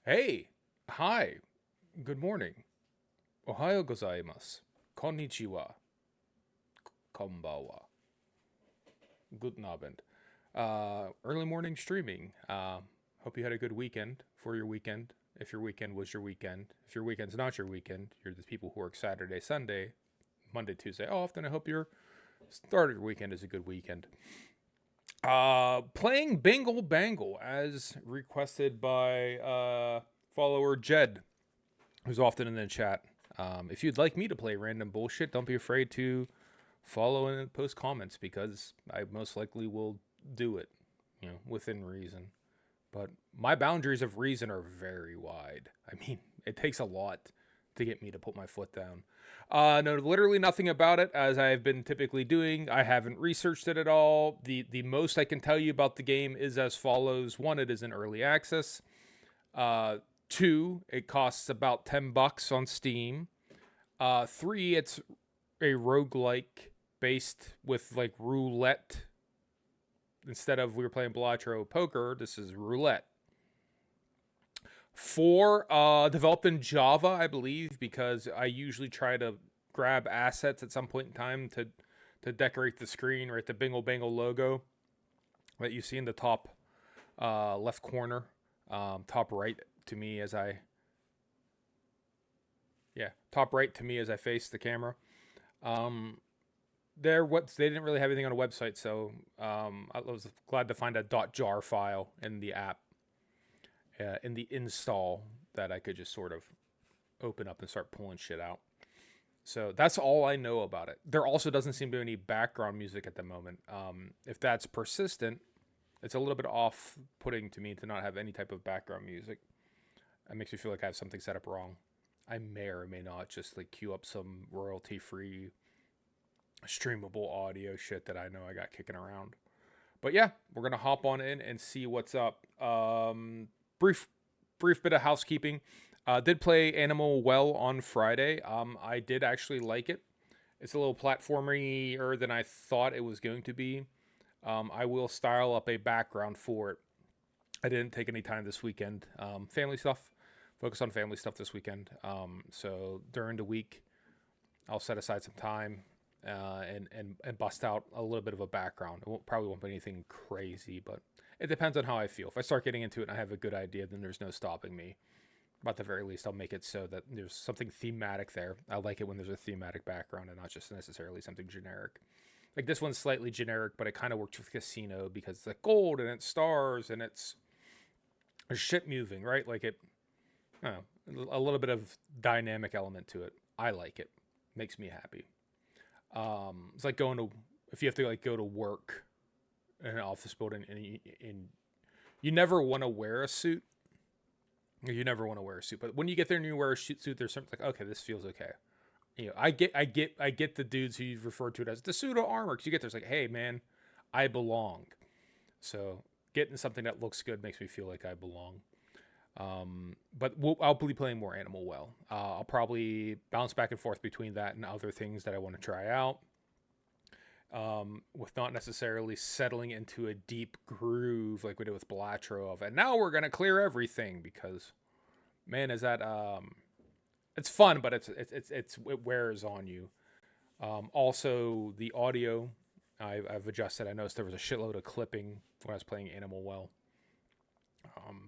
Hey, hi, good morning. Ohayo gozaimasu. Konnichiwa. Konbawa. Guten Abend. Early morning streaming. Hope you had a good weekend for your weekend. If your weekend was your weekend. If your weekend's not your weekend, you're the people who work Saturday, Sunday, Monday, Tuesday off, then I hope your start of your weekend is a good weekend. Playing Bingle Bangle as requested by follower Jed, who's often in the chat. If you'd like me to play random bullshit, don't be afraid to follow and post comments because I most likely will do it, within reason. But my boundaries of reason are very wide. I mean, it takes a lot to get me to put my foot down. No, literally nothing about it, as I've been typically doing. I haven't researched it at all. The most I can tell you about the game is as follows: one, it is in early access. Two, it costs about $10 on Steam. Three, it's a roguelike based with like roulette. Instead of we were playing Blatro poker, this is roulette. Four, developed in Java, I believe, because I usually try to grab assets at some point in time to decorate the screen, right? The Bingle Bangle logo that you see in the top left corner, top right to me as I top right to me as I face the camera. They didn't really have anything on a website, so I was glad to find a .jar file in the app, in the install, that I could just sort of open up and start pulling shit out. So that's all I know about it. There also doesn't seem to be any background music at the moment. If that's persistent, it's a little bit off-putting to me to not have any type of background music. It makes me feel like I have something set up wrong. I may or may not just like queue up some royalty-free streamable audio shit that I know I got kicking around. But yeah, we're gonna hop on in and see what's up. Brief bit of housekeeping. Did play Animal Well on Friday. I did actually like it. It's a little platformier than I thought it was going to be. I will style up a background for it. I didn't take any time this weekend. Family stuff. Focus on family stuff this weekend. So during the week, I'll set aside some time and bust out a little bit of a background. Probably won't be anything crazy, but it depends on how I feel. If I start getting into it and I have a good idea, then there's no stopping me. But at the very least, I'll make it so that there's something thematic there. I like it when there's a thematic background and not just necessarily something generic. Like this one's slightly generic, but it kind of works with Casino because it's like gold and it's stars and it's shit moving, right? Like it, I don't know, a little bit of dynamic element to it. I like it. Makes me happy. It's like going to, if you have to like go to work in an office building and you never want to wear a suit. You never want to wear a suit, but when you get there and you wear a suit, there's something like, okay, this feels okay. I get the dudes who you've referred to it as the pseudo armor. Because you get there's like, hey man, I belong. So getting something that looks good makes me feel like I belong. But I'll be playing more Animal Well. I'll probably bounce back and forth between that and other things that I want to try out. With not necessarily settling into a deep groove like we did with Blatro and now we're gonna clear everything because, man, is that it's fun, but it wears on you. Also, the audio I've adjusted. I noticed there was a shitload of clipping when I was playing Animal Well,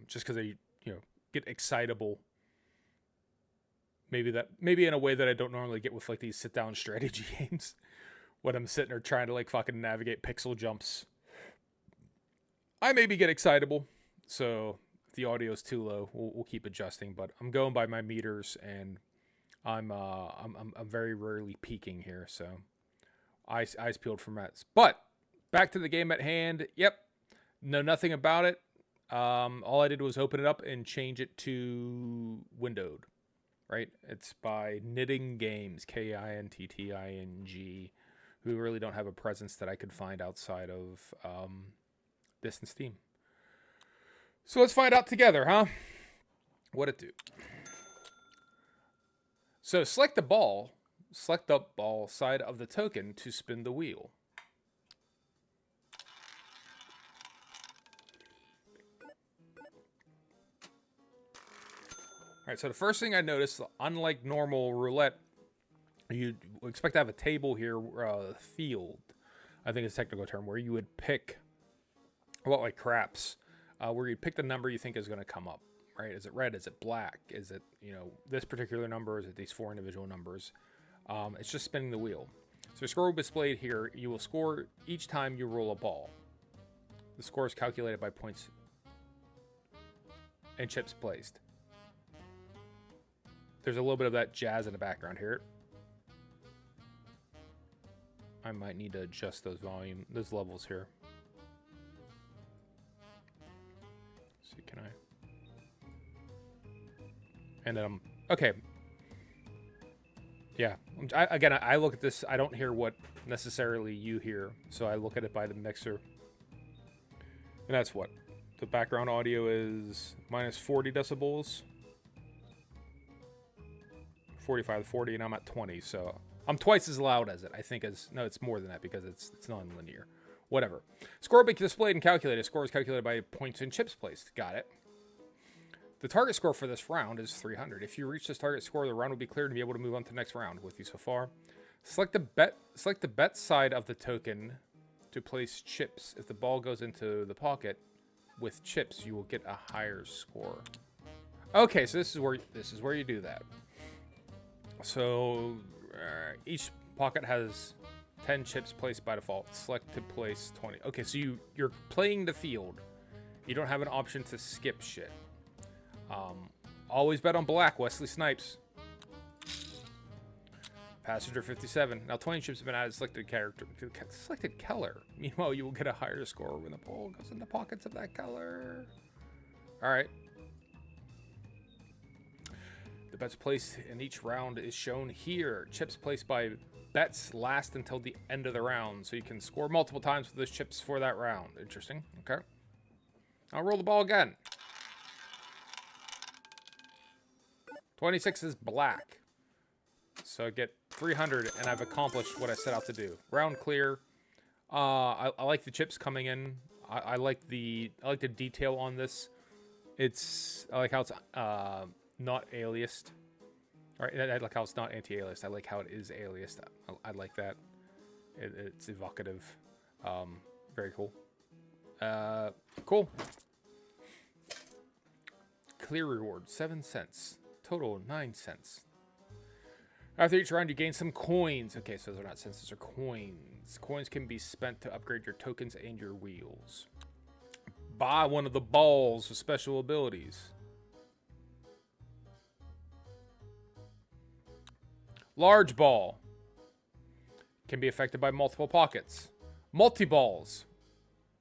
just because I get excitable. Maybe in a way that I don't normally get with like these sit down strategy games when I'm sitting there trying to like fucking navigate pixel jumps. I maybe get excitable, so if the audio is too low, we'll keep adjusting. But I'm going by my meters, and I'm very rarely peaking here, so eyes peeled for Mets. But back to the game at hand. Yep, know nothing about it. All I did was open it up and change it to windowed. Right, it's by Knitting Games, Kintting, who really don't have a presence that I could find outside of this and Steam. So let's find out together, huh? What it do? So select the ball side of the token to spin the wheel. right, so the first thing I noticed, unlike normal roulette, you expect to have a table here, field, I think it's a technical term, where you would pick, a lot like craps, where you pick the number you think is going to come up, right? Is it red? Is it black? Is it, this particular number? Is it these 4 individual numbers? It's just spinning the wheel. So your score will be displayed here. You will score each time you roll a ball. The score is calculated by points and chips placed. There's a little bit of that jazz in the background here. I might need to adjust those levels here. Let's see, can I? And then okay. Yeah. I look at this. I don't hear what necessarily you hear, so I look at it by the mixer. And that's what the background audio is minus 40 decibels, 45 to 40, and I'm at 20, so I'm twice as loud as it. I think no, it's more than that because it's non-linear. Whatever. Score will be displayed and calculated. Score is calculated by points and chips placed. Got it. The target score for this round is 300. If you reach this target score, the round will be cleared and be able to move on to the next round with you so far. Select the bet side of the token to place chips. If the ball goes into the pocket with chips, you will get a higher score. Okay, so this is where you do that. So each pocket has 10 chips placed by default. Select to place 20. Okay, so you're playing the field. You don't have an option to skip shit. Always bet on black, Wesley Snipes. Passenger 57. Now 20 chips have been added. Selected color. Meanwhile, you will get a higher score when the ball goes in the pockets of that color. All right. The bets placed in each round is shown here. Chips placed by bets last until the end of the round, so you can score multiple times with those chips for that round. Interesting. Okay. I'll roll the ball again. 26 is black. So I get 300, and I've accomplished what I set out to do. Round clear. I like the chips coming in. I like the detail on this. I like how it's not aliased. Right? I like how it's not anti-aliased. I like how it is aliased. I like that. It's evocative. Very cool. Cool. Clear reward, 7 cents. Total, 9 cents. After each round, you gain some coins. Okay, so they're not cents, those are coins. Coins can be spent to upgrade your tokens and your wheels. Buy one of the balls with special abilities. Large ball. Can be affected by multiple pockets. Multi-balls.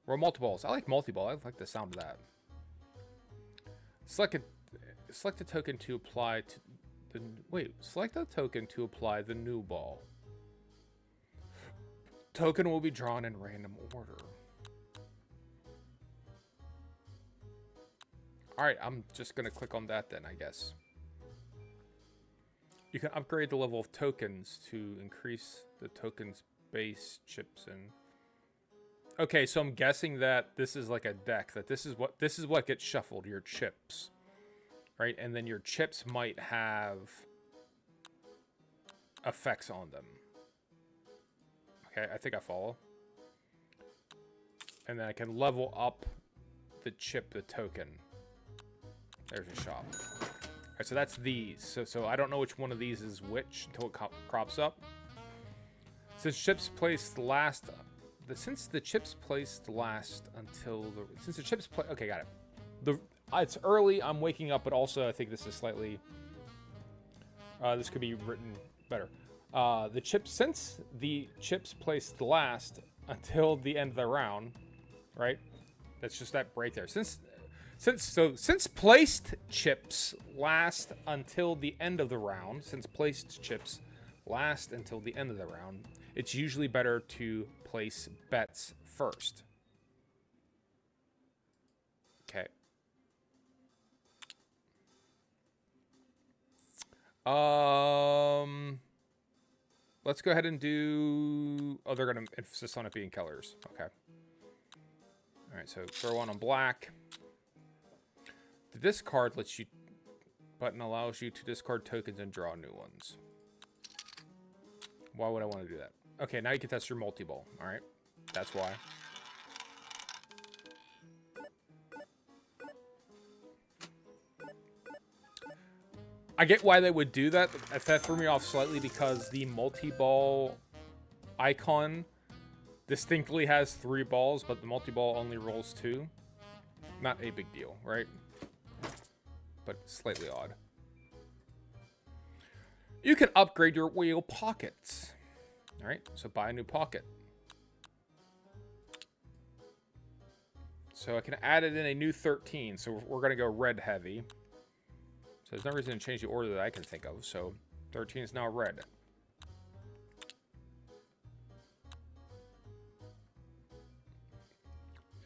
Or multi-balls. I like multi-ball. I like the sound of that. Select a token to apply to the... Wait. Select a token to apply the new ball. Token will be drawn in random order. Alright, I'm just going to click on that then, I guess. You can upgrade the level of tokens to increase the token's base chips and... Okay, so I'm guessing that this is like a deck. That this is what gets shuffled, your chips. Right? And then your chips might have effects on them. Okay, I think I follow. And then I can level up the token. There's a shop. Alright, so that's these. So I don't know which one of these is which until it crops up. Since chips placed last... Since the chips placed last until the... Since the chips... Okay, got it. It's early, I'm waking up, but also I think this is slightly... this could be written better. Since the chips placed last until the end of the round, right? That's just that break there. Since placed chips last until the end of the round, it's usually better to place bets first. Okay. Let's go ahead and do... Oh, they're going to insist on it being colors. Okay. All right, so throw on black. The discard lets you Button allows you to discard tokens and draw new ones. Why would I want to do that? Okay, now you can test your multi-ball. All right, that's why. I get why they would do that. That threw me off slightly because the multi-ball icon distinctly has 3 balls, but the multi-ball only rolls 2. Not a big deal, right? But slightly odd. You can upgrade your wheel pockets. All right, so buy a new pocket. So I can add it in a new 13. So we're going to go red heavy. So there's no reason to change the order that I can think of. So 13 is now red.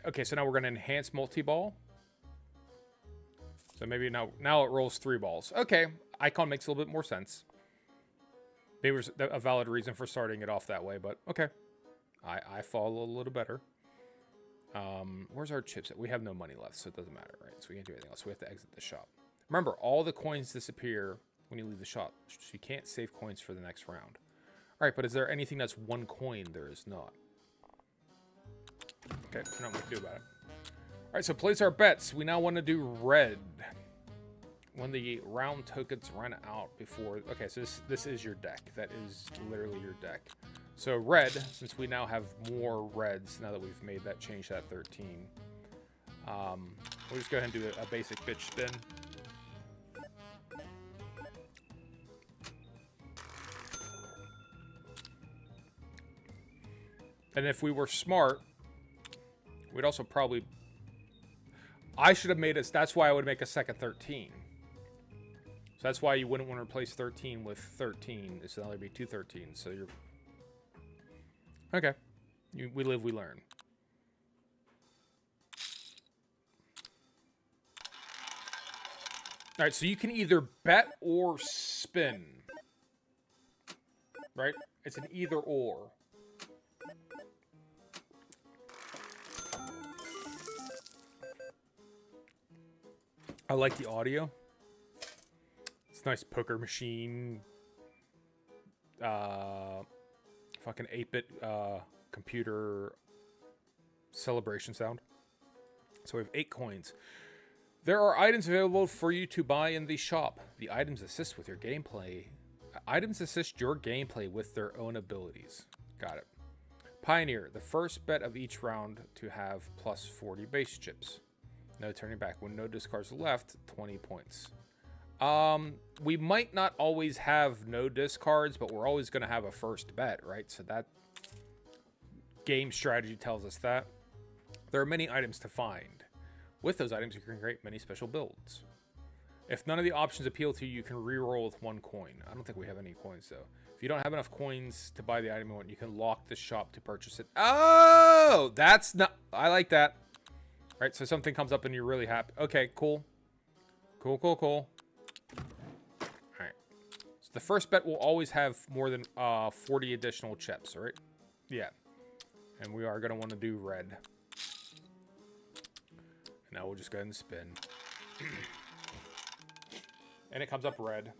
Okay, so now we're going to enhance multi-ball. So maybe now it rolls 3 balls. Okay, icon makes a little bit more sense. Maybe there's a valid reason for starting it off that way, but okay. I follow a little better. Where's our chips? We have no money left, so it doesn't matter, right? So we can't do anything else. We have to exit the shop. Remember, all the coins disappear when you leave the shop. So you can't save coins for the next round. All right, but is there anything that's 1 coin? There is not. Okay, so nothing we can do about it. All right, so place our bets. We now want to do red. When the round tokens run out before... Okay, so this is your deck. That is literally your deck. So red, since we now have more reds now that we've made that change to that 13. We'll just go ahead and do a basic bitch spin. And if we were smart, we'd also probably... I should have made it... That's why I would make a second 13. So that's why you wouldn't want to replace 13 with 13. So now there'd be 2 13s. So you're... Okay. We live, we learn. All right, so you can either bet or spin. Right? It's an either or. I like the audio. It's a nice poker machine. Fucking 8-bit computer celebration sound. So we have 8 coins. There are items available for you to buy in the shop. The items assist with your gameplay. Items assist your gameplay with their own abilities. Got it. Pioneer, the first bet of each round to have plus 40 base chips. No turning back. When no discards left, 20 points. We might not always have no discards, but we're always going to have a first bet, right? So that game strategy tells us that. There are many items to find. With those items, you can create many special builds. If none of the options appeal to you, you can reroll with 1 coin. I don't think we have any coins, though. If you don't have enough coins to buy the item you want, you can lock the shop to purchase it. Oh, that's not... I like that. All right, so something comes up and you're really happy. Okay, cool. Cool. All right. So the first bet will always have more than 40 additional chips, all right? Yeah. And we are going to want to do red. Now we'll just go ahead and spin. And it comes up red.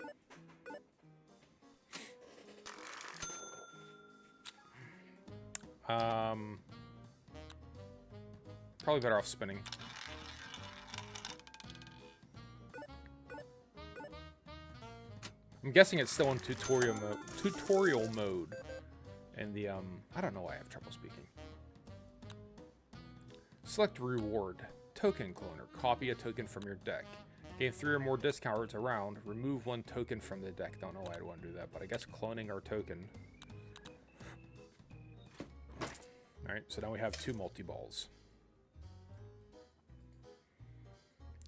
Probably better off spinning. I'm guessing it's still in tutorial mode. And the I don't know why I have trouble speaking. Select reward. Token cloner. Copy a token from your deck. Gain 3 or more discards around. Remove 1 token from the deck. Don't know why I'd want to do that, but I guess cloning our token. Alright, so now we have 2 multi-balls.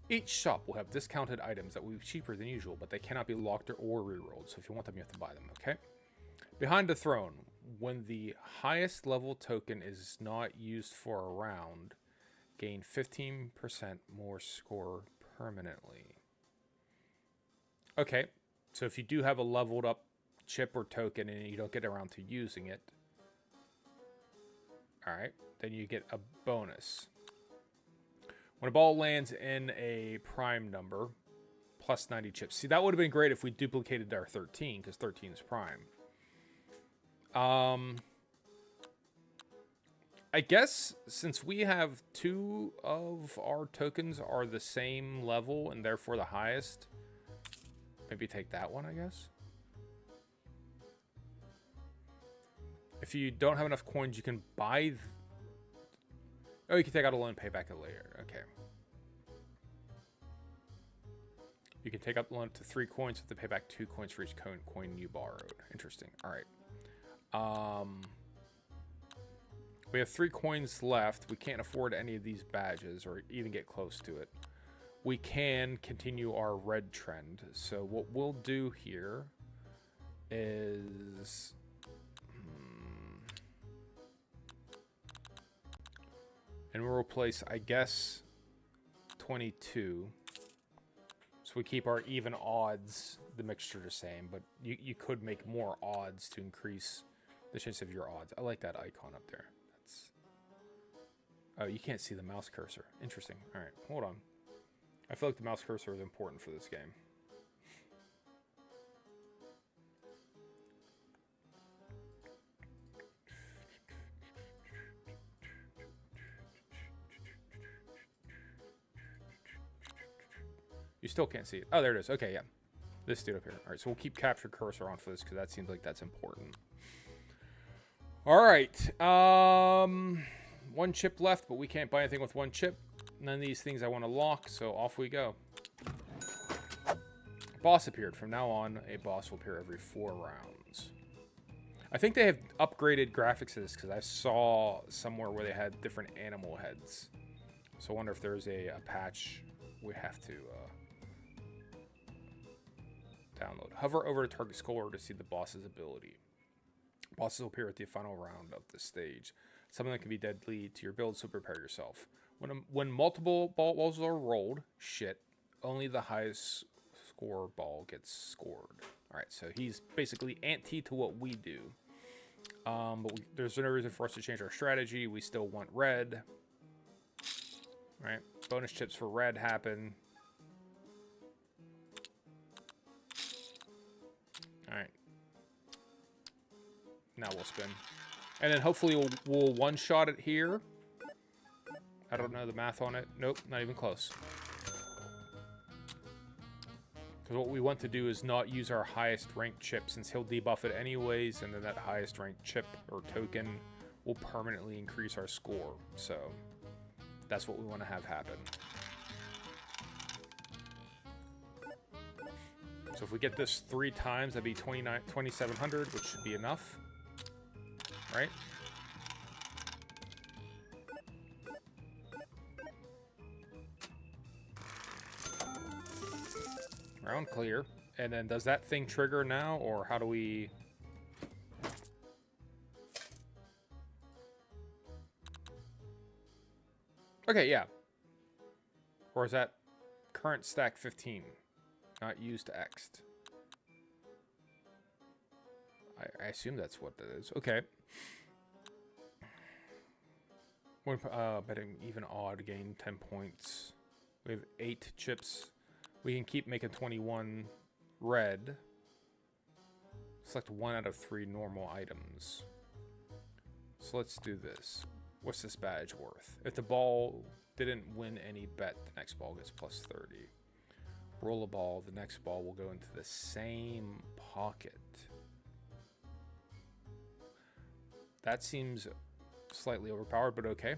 Each shop will have discounted items that will be cheaper than usual, but they cannot be locked or rerolled, so if you want them, you have to buy them, okay? Behind the throne. When the highest level token is not used for a round, gain 15% more score permanently. Okay, so if you do have a leveled up chip or token and you don't get around to using it, alright, then you get a bonus. When a ball lands in a prime number, plus 90 chips. See, that would have been great if we duplicated our 13, because 13 is prime. I guess since we have 2 of our tokens are the same level and therefore the highest, maybe take that one, I guess. If you don't have enough coins, you can buy... Oh, you can take out a loan and pay back it later. Okay. You can take out the loan to 3 coins, have to pay back 2 coins for each coin you borrowed. Interesting. All right. We have 3 coins left. We can't afford any of these badges or even get close to it. We can continue our red trend. So what we'll do here is... and we'll replace, I guess, 22. So we keep our even odds, the mixture the same, but you could make more odds to increase the chance of your odds. I like that icon up there. That's... oh, you can't see the mouse cursor. Interesting. All right, hold on. I feel like the mouse cursor is important for this game. You still can't see it. Oh, there it is. Okay, yeah. This dude up here. All right, so we'll keep capture cursor on for this because that seems like that's important. All right. 1 chip left, but we can't buy anything with 1 chip. None of these things I want to lock, so off we go. Boss appeared. From now on, a boss will appear every 4 rounds. I think they have upgraded graphics to this because I saw somewhere where they had different animal heads. So I wonder if there's a patch we have to... download. Hover over the target score to see the boss's ability. Bosses will appear at the final round of the stage. Something that can be deadly to your build, so prepare yourself. When multiple balls are rolled, only the highest score ball gets scored. Alright, so he's basically anti to what we do. But there's no reason for us to change our strategy. We still want red. Alright, bonus chips for red happen. Alright. Now we'll spin. And then hopefully we'll one-shot it here. I don't know the math on it. Nope, not even close. Because what we want to do is not use our highest ranked chip, since he'll debuff it anyways, and then that highest ranked chip or token will permanently increase our score. So that's what we want to have happen. So if we get this 3 times, that'd be 2,700, which should be enough. Right? Round clear. And then does that thing trigger now, or how do we... okay, yeah. Or is that current stack 15? Not used X'd. I assume that's what that is. Okay. When betting even odd, gain 10 points. We have 8 chips. We can keep making 21 red. Select 1 out of 3 normal items. So let's do this. What's this badge worth? If the ball didn't win any bet, the next ball gets plus 30. Roll a ball, the next ball will go into the same pocket. That seems slightly overpowered, but okay.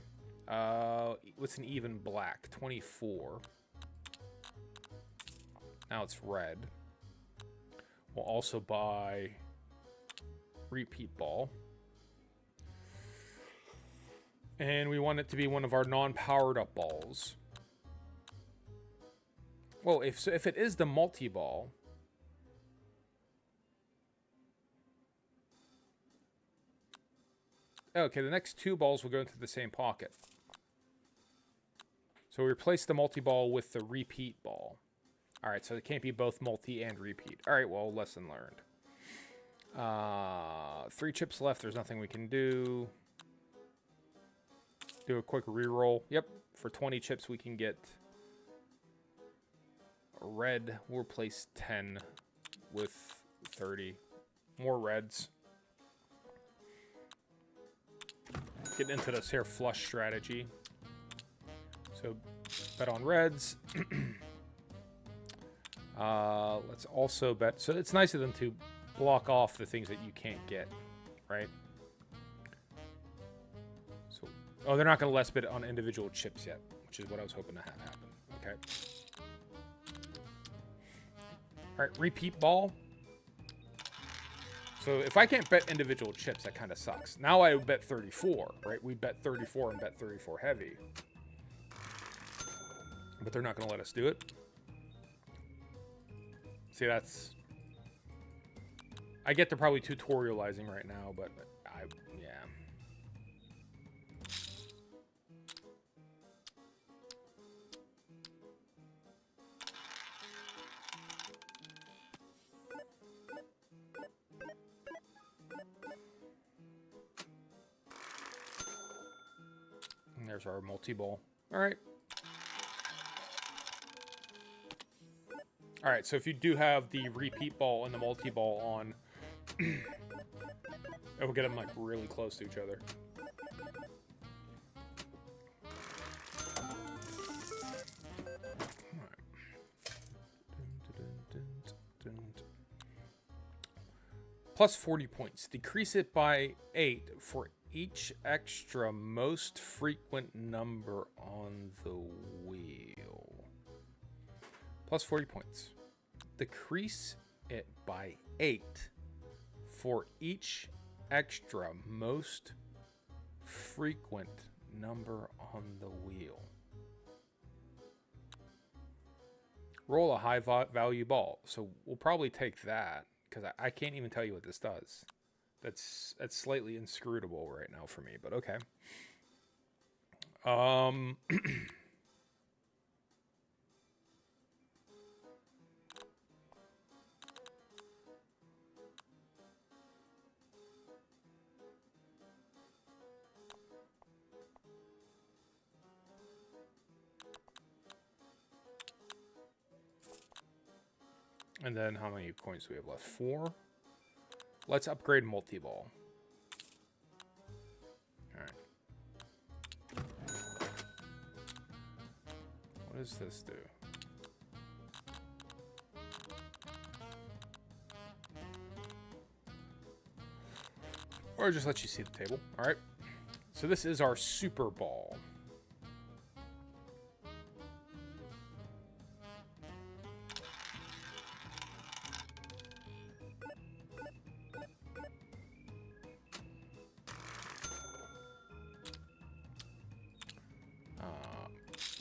What's an even black? 24. Now it's red. We'll also buy repeat ball. And we want it to be one of our non-powered up balls. Well, if it is the multi-ball... okay, the next 2 balls will go into the same pocket. So we replace the multi-ball with the repeat ball. Alright, so it can't be both multi and repeat. Alright, well, lesson learned. 3 chips left, there's nothing we can do. Do a quick reroll. Yep, for 20 chips we can get red will replace 10 with 30. More reds. Getting into this here flush strategy. So bet on reds. Let's also bet. So it's nice of them to block off the things that you can't get, right? So, oh, they're not going to less bet on individual chips yet, which is what I was hoping to have happen. Okay. All right, repeat ball. So if I can't bet individual chips, that kind of sucks. Now I bet 34, right? We bet 34 and bet 34 heavy. But they're not going to let us do it. See, that's... I get they're probably tutorializing right now, but yeah. And there's our multi-ball. All right. All right, so if you do have the repeat ball and the multi-ball on, it will get them like really close to each other. Plus 40 points. Decrease it by 8 for each extra most frequent number on the wheel. Plus 40 points. Decrease it by 8 for each extra most frequent number on the wheel. Roll a high value ball. So we'll probably take that because I can't even tell you what this does. That's slightly inscrutable right now for me, but okay. And then how many coins do we have left? 4. Let's upgrade multi-ball. All right. What does this do? Or just let you see the table. All right. So this is our super ball.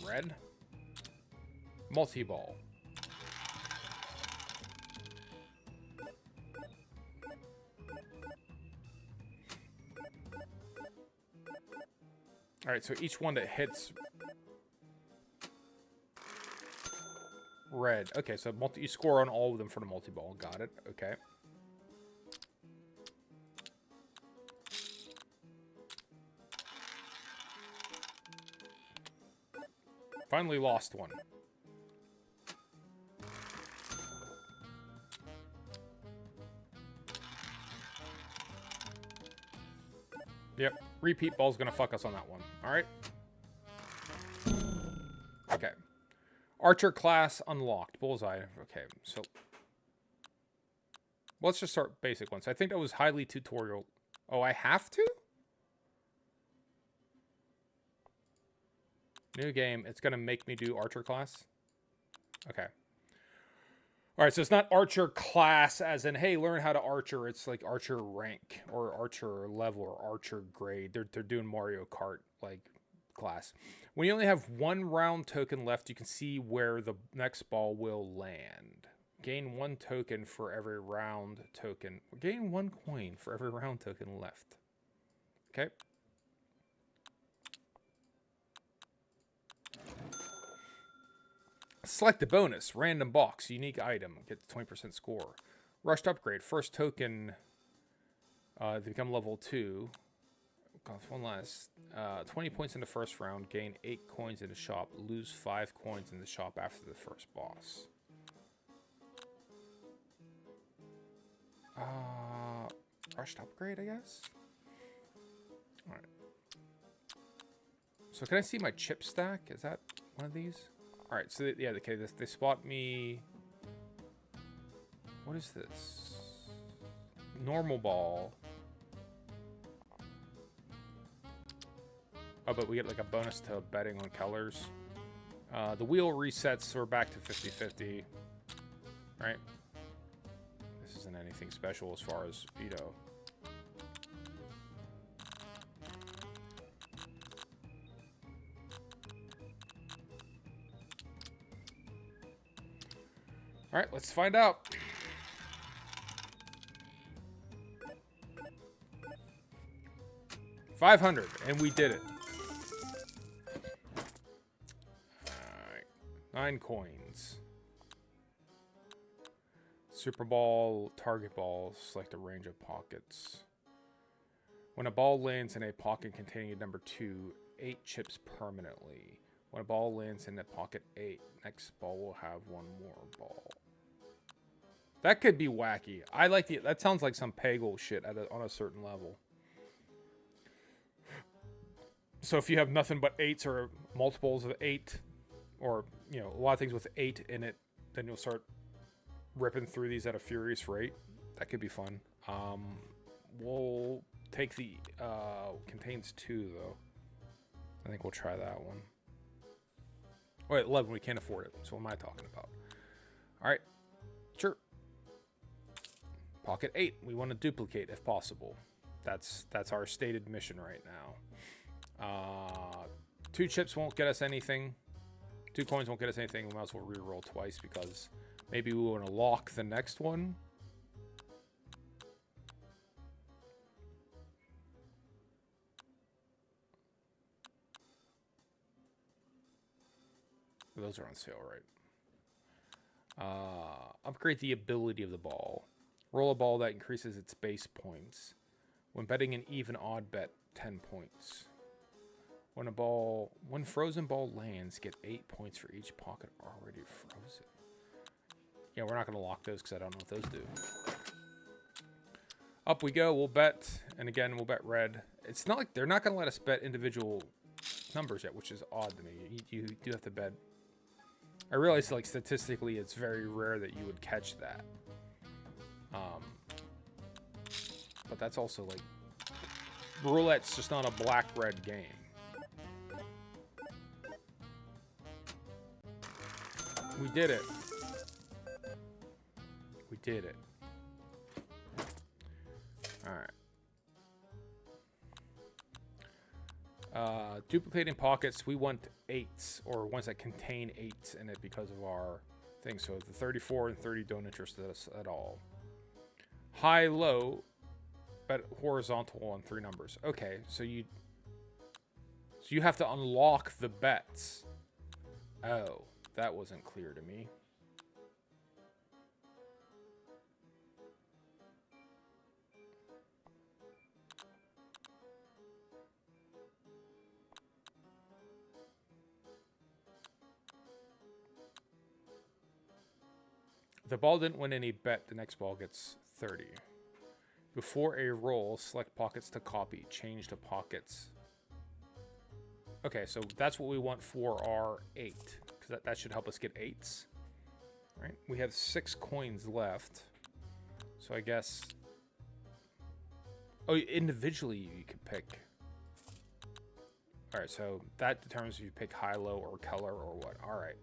Red. Multi-ball. All right, so each one that hits red. Okay, so you score on all of them for the multi-ball. Got it. Okay. Finally lost one. Yep, repeat ball's gonna fuck us on that one. All right. Okay. Archer class unlocked. Bullseye. Okay, so let's just start basic ones. I think that was highly tutorial. Oh, I have to? New game. It's gonna make me do Archer class. Okay. All right, so it's not Archer class as in, hey, learn how to Archer. It's like Archer rank or Archer level or Archer grade. They're doing Mario Kart like class. When you only have one round token left, you can see where the next ball will land. Gain 1 token for every round token. Gain 1 coin for every round token left. Okay. Select a bonus. Random box. Unique item. Get 20% score. Rushed upgrade. First token. They become level 2. Cost 1 less. 20 points in the first round. Gain 8 coins in the shop. Lose 5 coins in the shop after the first boss. Rushed upgrade, I guess. All right. So can I see my chip stack? Is that one of these? All right. So yeah, okay. They spot me. What is this? Normal ball. Oh, but we get like a bonus to betting on colors. The wheel resets, so we're back to 50-50. Right? This isn't anything special as far as, you know. All right, let's find out. $500, and we did it. All right, 9 coins. Super ball, target ball, select a range of pockets. When a ball lands in a pocket containing a number 2, 8 chips permanently. When a ball lands in the pocket 8, next ball will have 1 more ball. That could be wacky. I like the. That sounds like some Peggle shit on a certain level. So if you have nothing but 8s or multiples of 8, or you know a lot of things with 8 in it, then you'll start ripping through these at a furious rate. That could be fun. We'll take the contains 2 though. I think we'll try that one. Wait, 11. We can't afford it. So what am I talking about? All right, sure. Pocket 8. We want to duplicate if possible. That's our stated mission right now. 2 chips won't get us anything. 2 coins won't get us anything. We might as well re-roll twice because maybe we want to lock the next one. Those are on sale, right? Upgrade the ability of the ball. Roll a ball that increases its base points. When betting an even odd bet, 10 points. When frozen ball lands, get 8 points for each pocket already frozen. Yeah, we're not going to lock those because I don't know what those do. Up we go. We'll bet. And again, we'll bet red. It's not like they're not going to let us bet individual numbers yet, which is odd to me. You do have to bet. I realize, like, statistically, it's very rare that you would catch that. But that's also, like, roulette's just not a black-red game. We did it. We did it. Alright. Duplicating pockets, we want 8s, or ones that contain 8s in it because of our thing. So the 34 and 30 don't interest us at all. High, low, but horizontal on 3 numbers. Okay, so you have to unlock the bets. Oh, that wasn't clear to me. If the ball didn't win any bet, the next ball gets 30. Before a roll, select pockets to copy. Change to pockets. Okay, so that's what we want for our 8. Because that should help us get 8s. All right, we have 6 coins left. So I guess... Oh, individually you could pick. All right, so that determines if you pick high, low, or color, or what. All right.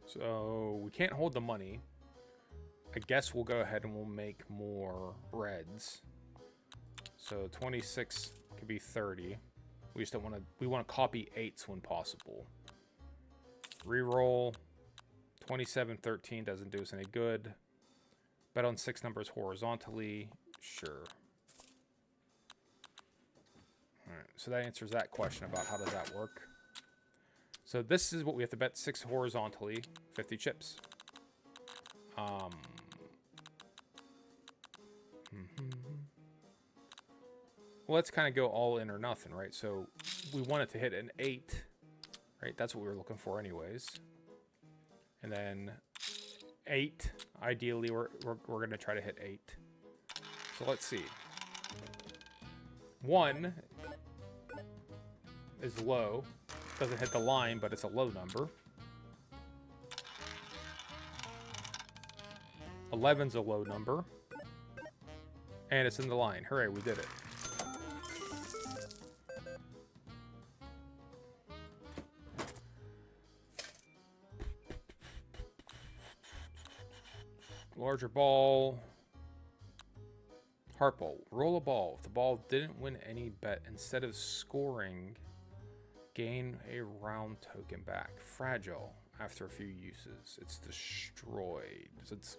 So we can't hold the money. I guess we'll go ahead and we'll make more reds. So 26 could be 30. We just don't want to. We want to copy 8s when possible. Reroll. 27, 13 doesn't do us any good. Bet on 6 numbers horizontally. Sure. All right. So that answers that question about how does that work. So this is what we have to bet 6 horizontally, 50 chips. Well, let's kind of go all in or nothing, right? So we want it to hit an 8 Right, that's what we were looking for anyways. And then 8. Ideally, we're going to try to hit 8. So let's see. 1 is low. Doesn't hit the line, but it's a low number. 11's a low number. And it's in the line. Hooray, we did it. Larger ball. Heart ball. Roll a ball. If the ball didn't win any bet, instead of scoring, gain a round token back. Fragile. After a few uses, it's destroyed. So it's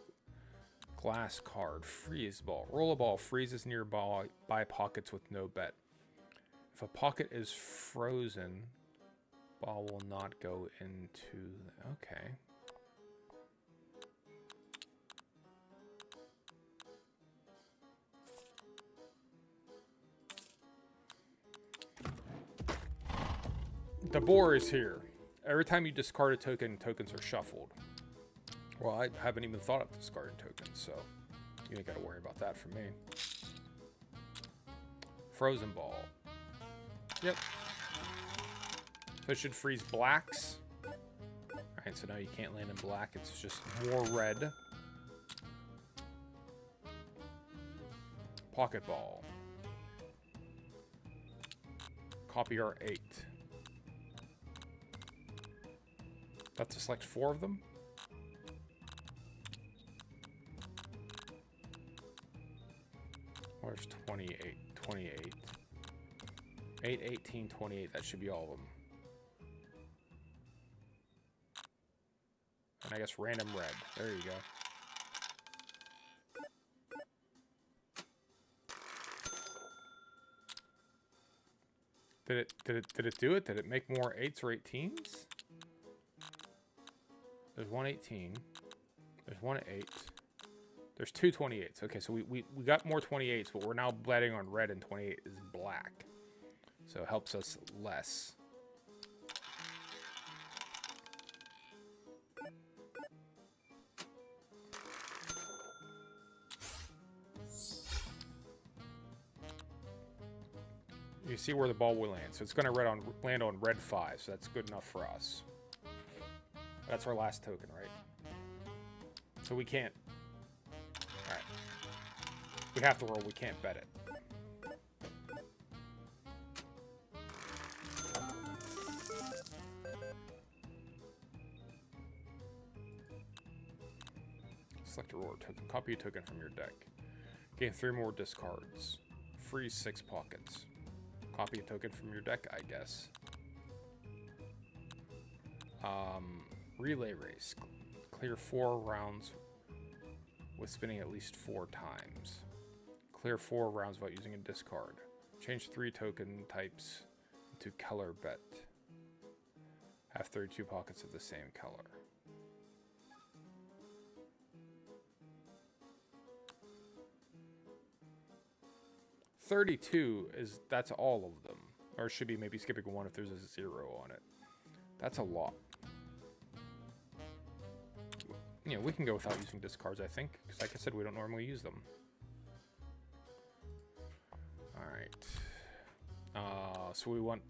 glass card. Freeze ball. Roll a ball. Freezes nearby pockets with no bet. If a pocket is frozen, ball will not go into... Okay. The boar is here. Every time you discard a token, tokens are shuffled. Well, I haven't even thought of discarding tokens, so you ain't got to worry about that for me. Frozen ball. Yep. So it should freeze blacks. Alright, so now you can't land in black. It's just more red. Pocket ball. Copy R8. That's to select 4 of them. Where's 28? 28. 8, 18, 28. That should be all of them. And I guess random red. There you go. Did it do it? Did it make more 8s or 18s? There's 1 18. There's 1 8. There's 2 28s. Okay, so we got more 28s, but we're now betting on red, and 28 is black. So it helps us less. You see where the ball will land. So it's going to land on red 5, so that's good enough for us. That's our last token, right? So we can't... Alright. We have to roll. We can't bet it. Select a roller token. Copy a token from your deck. Gain 3 more discards. Freeze 6 pockets. Copy a token from your deck, I guess. Relay race. Clear 4 rounds with spinning at least 4 times. Clear 4 rounds without using a discard. Change 3 token types to color bet. Have 32 pockets of the same color. That's all of them. Or it should be maybe skipping 1 if there's a 0 on it. That's a lot. You know, we can go without using discards, I think. Because like I said, we don't normally use them. Alright. So we want...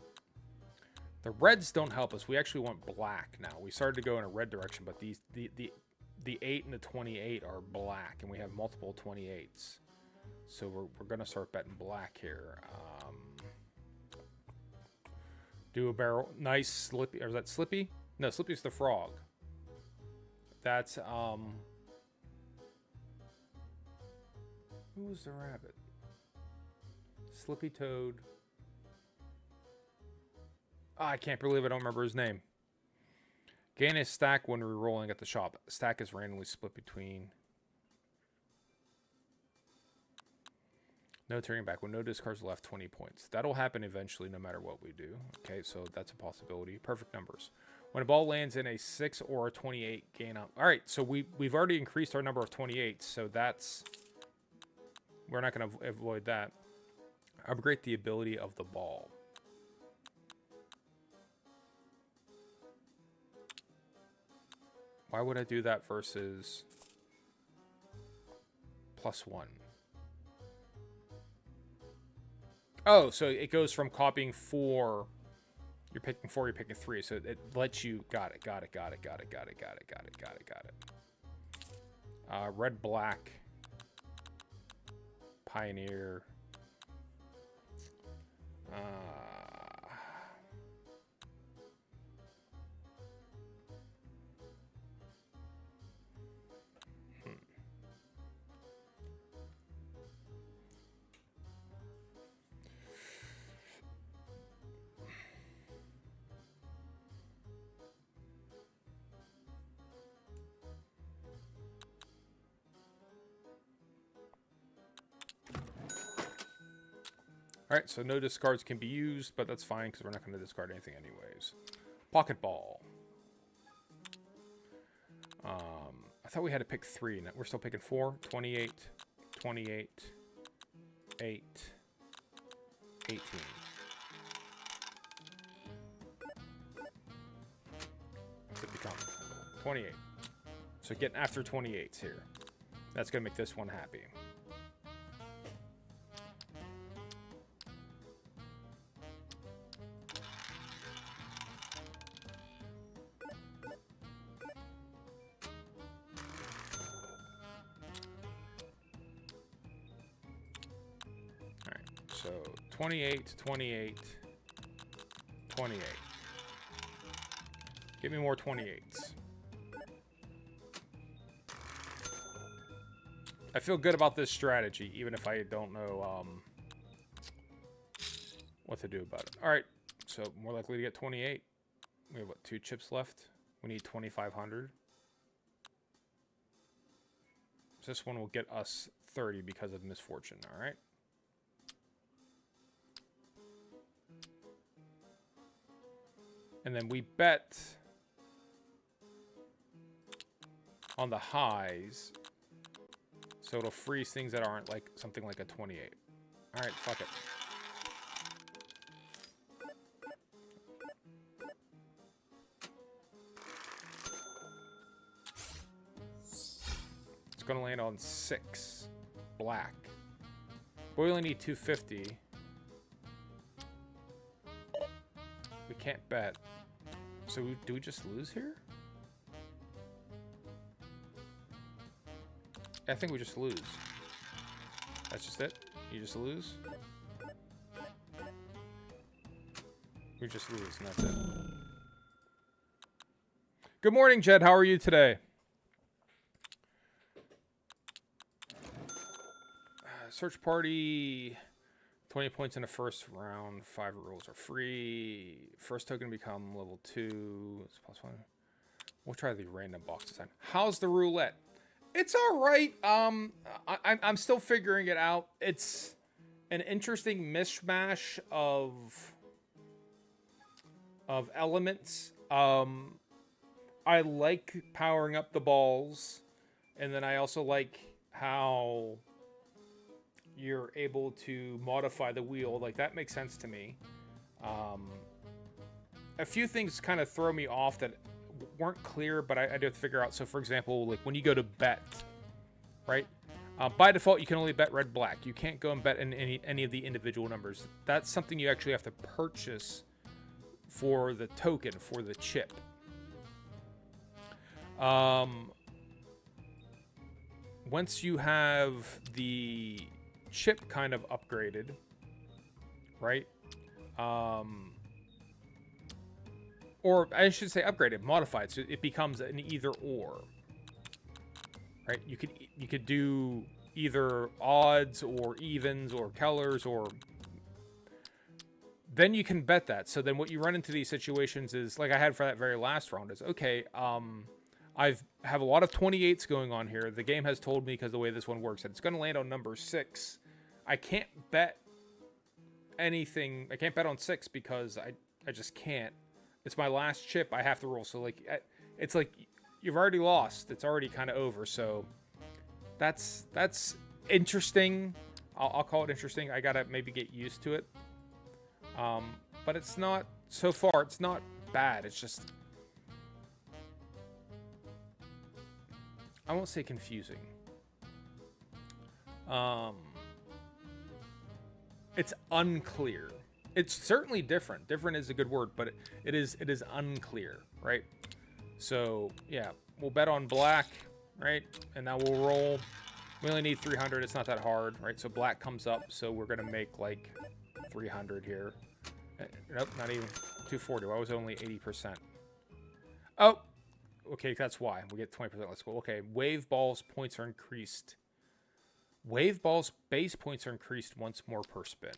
The reds don't help us. We actually want black now. We started to go in a red direction, but the 8 and the 28 are black. And we have multiple 28s. So we're going to start betting black here. Do a barrel. Nice Slippy. Or is that Slippy? No, Slippy's the frog. That's, who was the rabbit? Slippy Toad. Oh, I can't believe I don't remember his name. Gain a stack when re-rolling at the shop. Stack is randomly split between... No turning back. When no discards left, 20 points. That'll happen eventually no matter what we do. Okay, so that's a possibility. Perfect numbers. When a ball lands in a 6 or a 28, gain up. All right, so we've already increased our number of 28s, so that's... We're not going to avoid that. Upgrade the ability of the ball. Why would I do that versus +1? Oh, so it goes from copying 4. You're picking 4, you're picking 3. So it lets you... Got it. Red, black. Pioneer. Alright, so no discards can be used, but that's fine because we're not going to discard anything anyways. Pocket ball. I thought we had to pick 3. We're still picking 4. 28, 28, 8, 18. What's it become? 28. So getting after 28s here. That's going to make this one happy. So 28, 28, 28. Give me more 28s. I feel good about this strategy, even if I don't know what to do about it. All right, so more likely to get 28. We have, what, 2 chips left? We need 2,500. So this one will get us 30 because of misfortune, all right? And then we bet on the highs, so it'll freeze things that aren't like something like a 28. All right, fuck it. It's gonna land on 6, black. But we only need 250. We can't bet. So do we just lose here? I think we just lose. That's just it? You just lose? We just lose, and that's it. Good morning, Jed. How are you today? Search party. 20 points in the first round. 5 rules are free. First token become level 2. It's +1. We'll try the random box this time. How's the roulette? It's all right. I'm still figuring it out. It's an interesting mishmash of elements. I like powering up the balls, and then I also like how you're able to modify the wheel. Like, that makes sense to me. A few things kind of throw me off that weren't clear, but I did figure out. So, for example, like when you go to bet, right? By default, you can only bet red, black. You can't go and bet in any of the individual numbers. That's something you actually have to purchase for the token, for the chip. Once you have the chip kind of upgraded, right? Or I should say upgraded, modified, so it becomes an either or, right? You could do either odds or evens or colors, or then you can bet that. So then what you run into these situations is, like I had for that very last round, is okay, I have a lot of 28s going on here. The game has told me, because the way this one works, that it's going to land on number 6. I can't bet anything. I can't bet on 6 because I just can't. It's my last chip. I have to roll. So, like, it's like you've already lost. It's already kind of over. So that's interesting. I'll call it interesting. I got to maybe get used to it. But it's not, so far, it's not bad. It's just... I won't say confusing. Um, it's unclear. It's certainly different. Different is a good word, but it is unclear, right? So yeah, we'll bet on black, right? And now we'll roll. We only need 300. It's not that hard, right? So black comes up, so we're gonna make like 300 here. Nope, not even 240. Why was it only 80%? Oh, okay, that's why. We get 20%. Let's go. Okay, wave balls points are increased. Wave balls base points are increased once more per spin.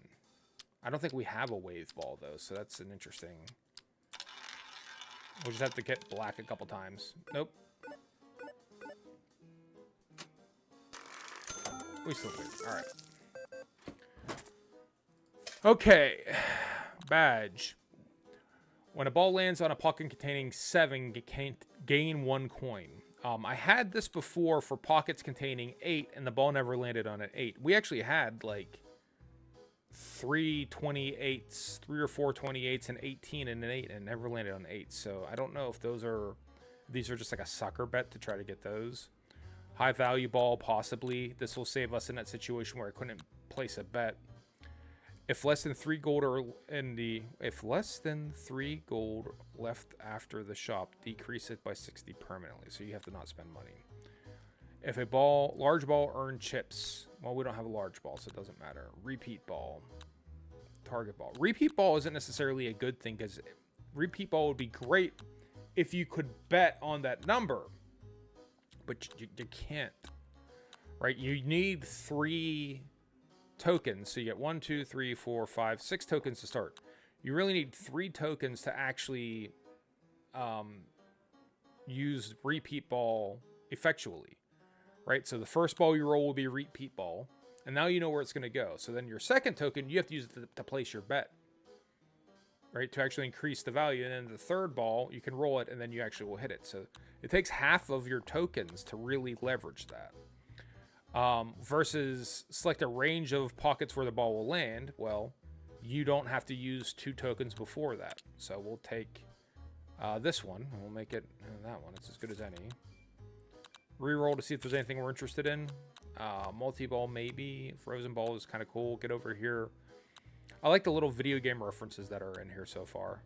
I don't think we have a wave ball, though, so that's an interesting... We'll just have to get black a couple times. Nope. We still win. All right. Okay. Badge. When a ball lands on a pocket containing 7, gain 1 coin. I had this before for pockets containing 8, and the ball never landed on an 8. We actually had, like, 3 28s, 3 or 4 28s, and 18 and an 8, and never landed on 8. So I don't know if these are just like a sucker bet to try to get those. High value ball, possibly. This will save us in that situation where I couldn't place a bet. If less than 3 gold if less than 3 gold left after the shop, decrease it by 60 permanently. So you have to not spend money. If a large ball earn chips. Well, we don't have a large ball, so it doesn't matter. Repeat ball. Target ball. Repeat ball isn't necessarily a good thing, because repeat ball would be great if you could bet on that number. But you can't. Right? You need 3 tokens. So you get 1, 2, 3, 4, 5, 6 tokens to start. You really need 3 tokens to actually use repeat ball effectually. Right? So the first ball you roll will be repeat ball. And now you know where it's going to go. So then your second token, you have to use it to place your bet. Right? To actually increase the value. And then the third ball, you can roll it and then you actually will hit it. So it takes half of your tokens to really leverage that. Versus select a range of pockets where the ball will land. Well, you don't have to use 2 tokens before that. So we'll take this one. And we'll make it that one. It's as good as any. Reroll to see if there's anything we're interested in. Multi-ball, maybe. Frozen ball is kind of cool. Get over here. I like the little video game references that are in here so far.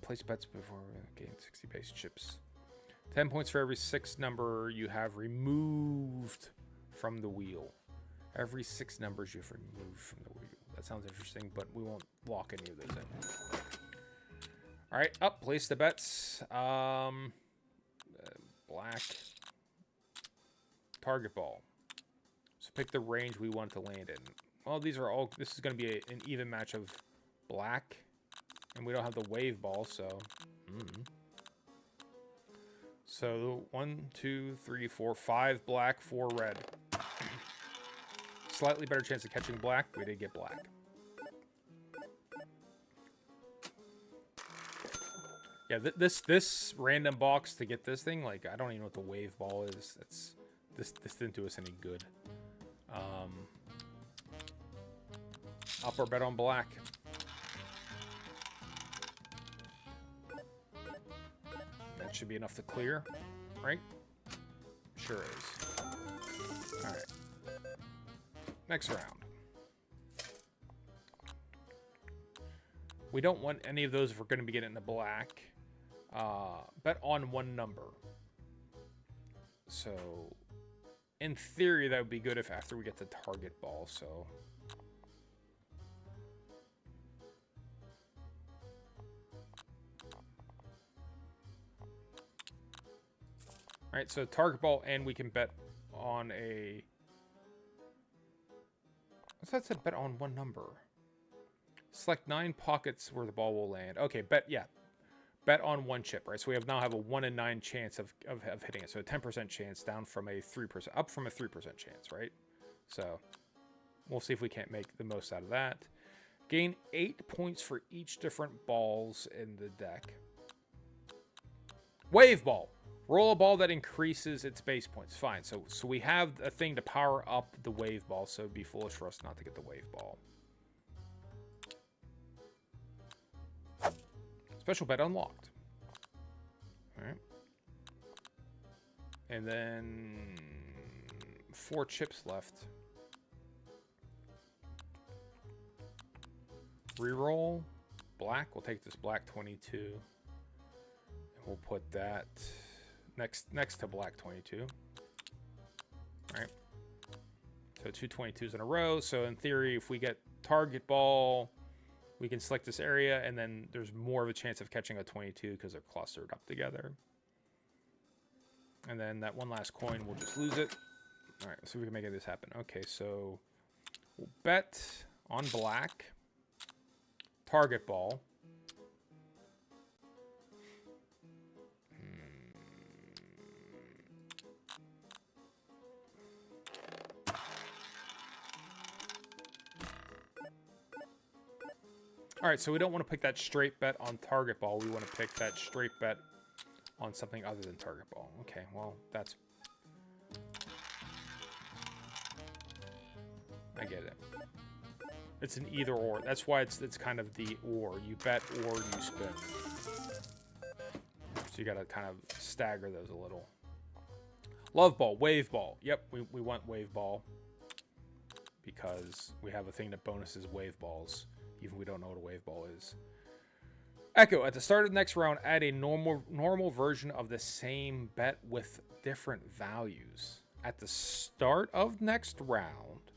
Place bets before gain 60 base chips. 10 points for every 6 number you have removed from the wheel. Every 6 numbers you've removed from the wheel. That sounds interesting, but we won't lock any of those in. All right, up. Place the bets. Black. Target ball. So pick the range we want to land in. Well, these are all... This is going to be an even match of black. And we don't have the wave ball, so... So, 1, 2, 3, 4, 5 black, 4 red. Slightly better chance of catching black. We did get black. Yeah, this random box to get this thing, like, I don't even know what the wave ball is. This didn't do us any good. Up or bet on black. That should be enough to clear, right? Sure is. All right. Next round. We don't want any of those if we're going to be getting into black. Bet on 1 number. So, in theory, that would be good if after we get the target ball, so... Alright, so target ball, and we can bet on a... What's that said? Bet on 1 number. Select 9 pockets where the ball will land. Okay, bet Bet on 1 chip, right? So we now have a 1 in 9 chance of hitting it. So a 10% chance down from a 3%, up from a 3% chance, right? So we'll see if we can't make the most out of that. Gain 8 points for each different balls in the deck. Wave ball. Roll a ball that increases its base points. Fine. So we have a thing to power up the wave ball, so it'd be foolish for us not to get the wave ball. Special bet unlocked. All right. And then 4 chips left. Reroll. Black. We'll take this black 22. And we'll put that next to black 22. All right. So 2 22s in a row. So in theory, if we get target ball, we can select this area, and then there's more of a chance of catching a 22 because they're clustered up together. And then that one last coin, we'll just lose it. All right, let's see if we can make this happen. Okay, so we'll bet on black. Target ball. All right, so we don't want to pick that straight bet on target ball. We want to pick that straight bet on something other than target ball. Okay, well, that's... I get it. It's an either or. That's why it's kind of the or. You bet or you spin. So you got to kind of stagger those a little. Love ball, wave ball. Yep, we want wave ball because we have a thing that bonuses wave balls. Even if we don't know what a wave ball is. Echo, at the start of the next round, add a normal version of the same bet with different values. At the start of next round,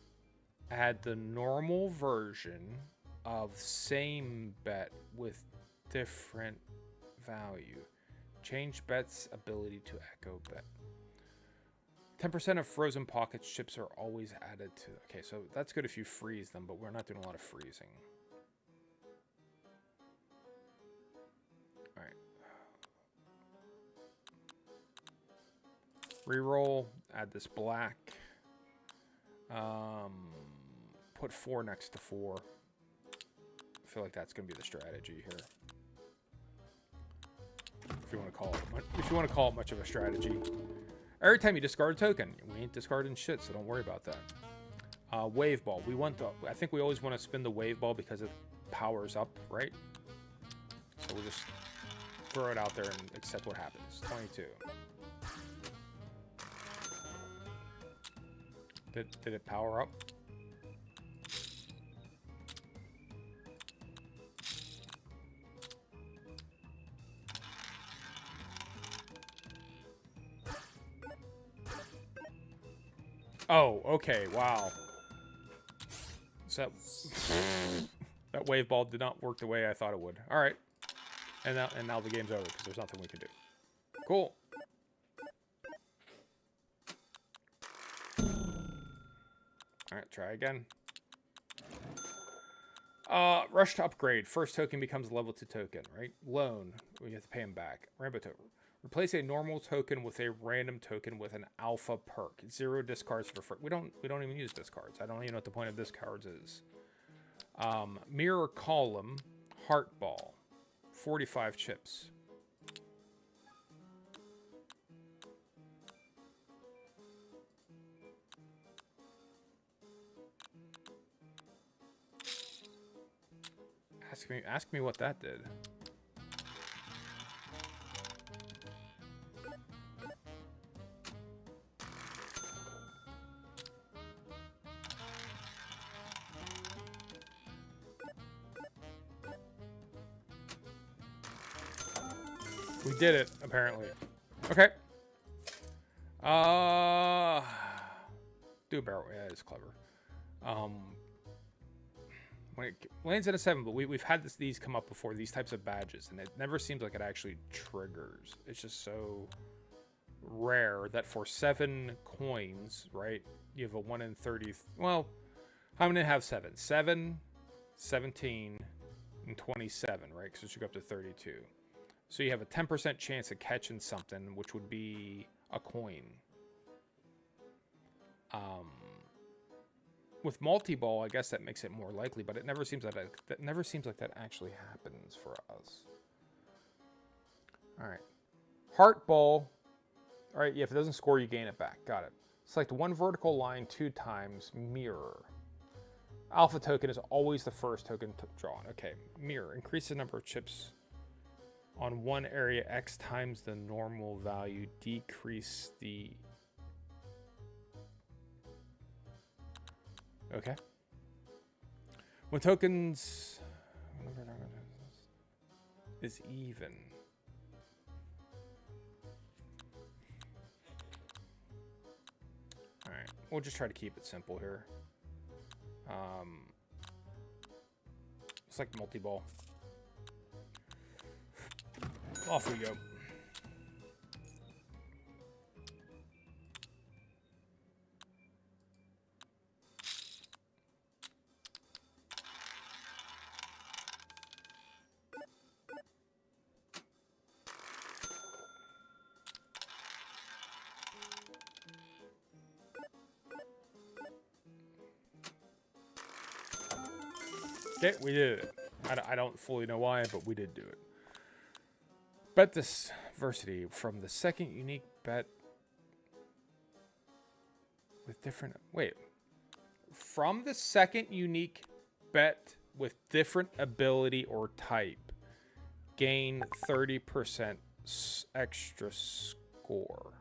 add the normal version of same bet with different value. Change bet's ability to echo bet. 10% of frozen pocket chips are always added to... Okay, so that's good if you freeze them, but we're not doing a lot of freezing. Reroll, add this black. Put 4 next to 4. I feel like that's going to be the strategy here. If you want to call it much of a strategy. Every time you discard a token, we ain't discarding shit, so don't worry about that. Wave ball. I think we always want to spin the wave ball because it powers up, right? So we'll just throw it out there and accept what happens. 22. Did it power up? Oh, okay, wow. So that wave ball did not work the way I thought it would. All right. And now the game's over because there's nothing we can do. Cool. All right, try again. Rush to upgrade. First token becomes a level 2 token, right? Loan. We have to pay him back. Rainbow token. Replace a normal token with a random token with an alpha perk. 0 discards for free. We don't even use discards. I don't even know what the point of discards is. Mirror column. Heart ball. 45 chips. Ask me what that did. We did it, apparently. Okay. Do a barrel. Yeah, it's clever. When it lands at a 7, but we've had these come up before, these types of badges, and it never seems like it actually triggers. It's just so rare that for 7 coins, right, you have a 1 in 30. Well, how many have 7? 7, 17, and 27, right? Because it should go up to 32. So you have a 10% chance of catching something, which would be a coin. With multi-ball, I guess that makes it more likely, but it never seems like that actually happens for us. All right. Heart ball. All right, yeah, if it doesn't score, you gain it back. Got it. Select 1 vertical line 2 times. Mirror. Alpha token is always the first token drawn. Okay, mirror. Increase the number of chips On one area, X times the normal value. Decrease the... Okay. When tokens is even. All right, we'll just try to keep it simple here. It's like multi-ball. Off we go. Okay, we did it. I don't fully know why, but we did do it. Bet this diversity from the second unique bet with different... Wait. From the second unique bet with different ability or type, gain 30% extra score.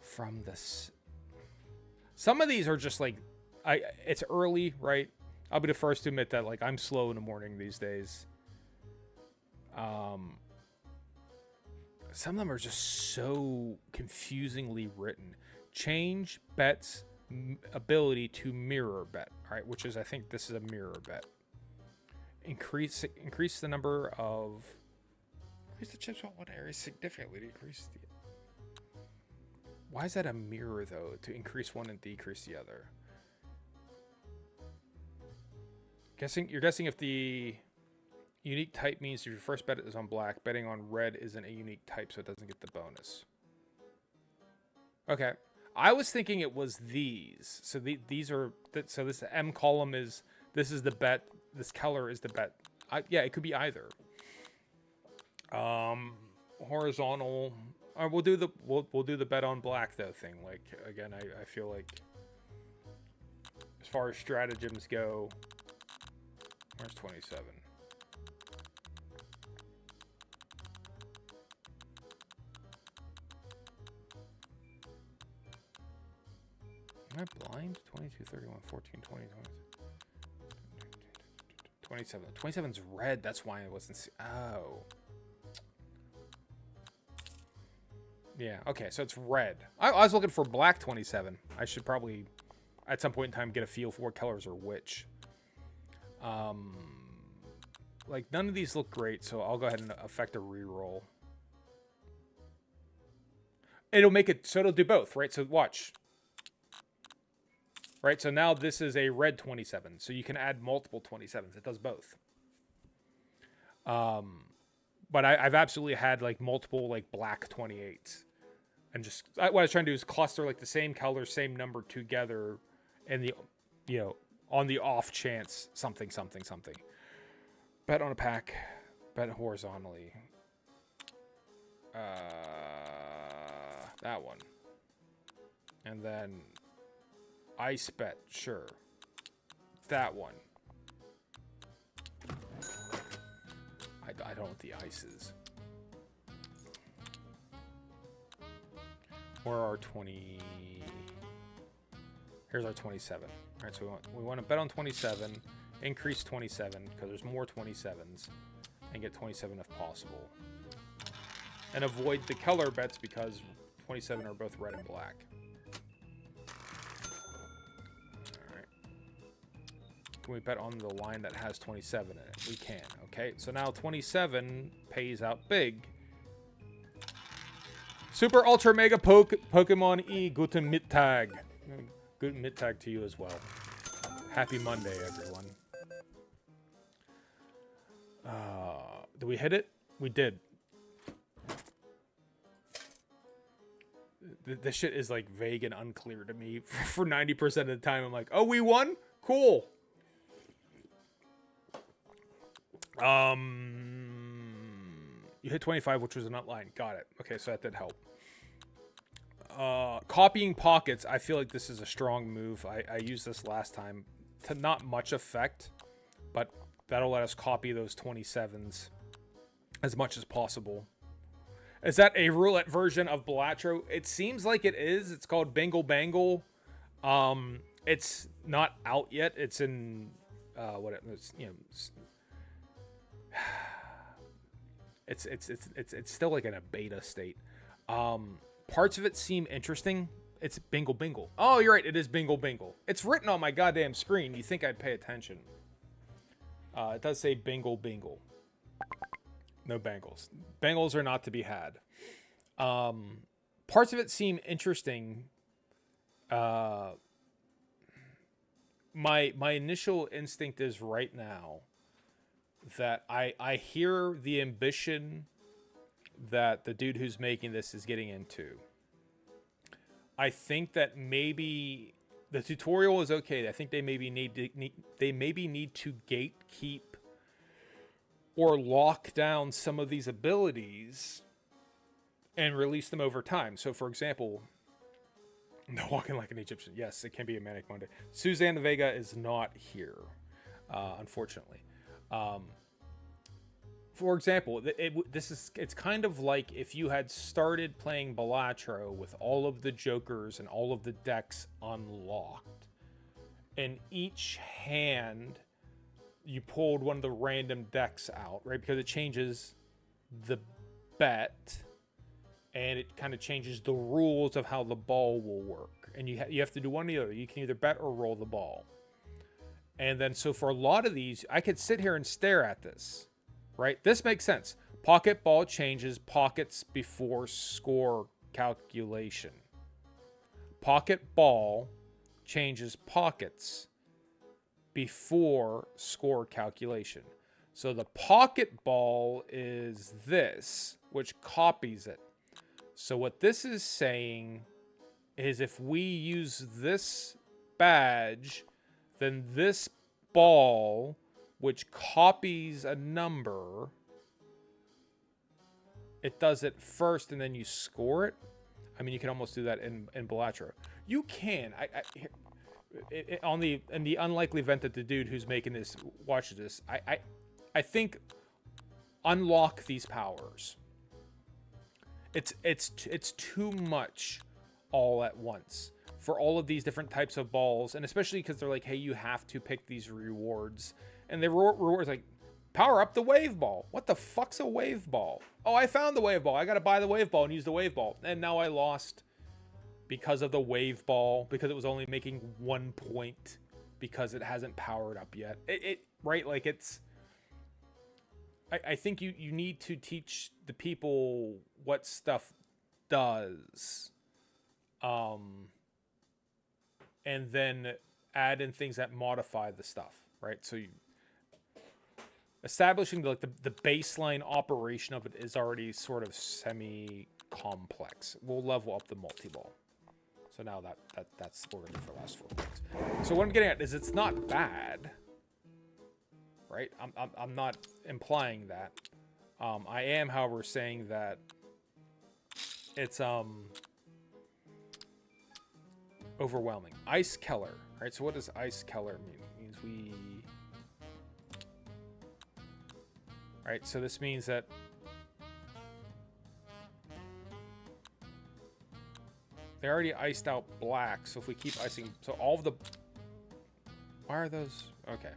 From this... Some of these are just like... It's early, right? I'll be the first to admit that, like, I'm slow in the morning these days. Some of them are just so confusingly written. Change bet's ability to mirror bet, all right, which is, I think this is a mirror bet. Increase the number of... Increase the chips on one area significantly to increase the... Why is that a mirror, though, to increase one and decrease the other? You're guessing if the unique type means if your first bet is on black, betting on red isn't a unique type, so it doesn't get the bonus. Okay. I was thinking it was these. So these are... So this M column is... This is the bet. This color is the bet. Yeah, it could be either. Horizontal... we'll do the bet on black, though, thing. Like, again, I feel like... As far as stratagems go... Where's 27? Am I blind? 22, 31, 14, 20, 27. 27's red. That's why I wasn't... Oh. Yeah, okay, so it's red. I was looking for black 27. I should probably, at some point in time, get a feel for what colors are which. Like, none of these look great, so I'll go ahead and affect a reroll. It'll make it, so it'll do both, right? So watch. Right, so now this is a red 27, so you can add multiple 27s. It does both. But I've absolutely had, like, multiple, like, black 28s. And just, what I was trying to do is cluster, like, the same color, same number together, and the, you know, on the off chance, something. Bet on a pack. Bet horizontally. That one. And then ice bet, sure. That one. I don't know what the ice is. Where are 20? Here's our 27. All right, so we want to bet on 27, increase 27 because there's more 27s, and get 27 if possible. And avoid the color bets because 27 are both red and black. All right. Can we bet on the line that has 27 in it? We can. Okay, so now 27 pays out big. Super Ultra Mega Pokemon E Guten Mittag. Good Mittag to you as well. Happy Monday, everyone. Did we hit it? We did. This shit is like vague and unclear to me for 90% of the time. I'm like, oh, we won? Cool. You hit 25, which was an outline. Got it. Okay, so that did help. Copying pockets. I feel like this is a strong move. I used this last time to not much effect, but that'll let us copy those 27s as much as possible. Is that a roulette version of Balatro? It seems like it is. It's called Bingle Bangle. It's not out yet. It's in it's still like in a beta state. Parts of it seem interesting. It's Bingle Bingle. Oh, you're right. It is Bingle Bingle. It's written on my goddamn screen. You think I'd pay attention? It does say Bingle Bingle. No bangles. Bangles are not to be had. Parts of it seem interesting. My initial instinct is right now that I hear the ambition that the dude who's making this is getting into. I think that maybe the tutorial is okay. I think they maybe need to gatekeep or lock down some of these abilities and release them over time. So, for example, no, walking like an Egyptian. Yes, it can be a Manic Monday. Suzanne Vega is not here, unfortunately. For example, it's kind of like if you had started playing Balatro with all of the jokers and all of the decks unlocked, and each hand you pulled one of the random decks out, right? Because it changes the bet, and it kind of changes the rules of how the ball will work. And you have to do one or the other. You can either bet or roll the ball. And then, so for a lot of these, I could sit here and stare at this, right? This makes sense. Pocket ball changes pockets before score calculation. Pocket ball changes pockets before score calculation. So the pocket ball is this, which copies it. So what this is saying is if we use this badge, then this ball, which copies a number, it does it first and then you score it. I mean, you can almost do that in Balatro. You can. In the unlikely event that the dude who's making this watches this, I think unlock these powers. It's too much all at once for all of these different types of balls, and especially because they're like, hey, you have to pick these rewards, and the rewards like power up the wave ball. What the fuck's a wave ball? Oh, I found the wave ball. I gotta buy the wave ball and use the wave ball, and now I lost because of the wave ball, because it was only making 1 point because it hasn't powered up yet. Right? Like it's, I think you need to teach the people what stuff does, and then add in things that modify the stuff, right? So you establishing the baseline operation of it is already sort of semi-complex. We'll level up the multi-ball. So now that's what we're gonna do for the last 4 points. So what I'm getting at is it's not bad, right? I'm not implying that. I am, however, saying that it's overwhelming. Ice Keller, right? So what does Ice Keller mean? It means we, right? So this means that they already iced out black, so if we keep icing, so all of the, why are those? Okay.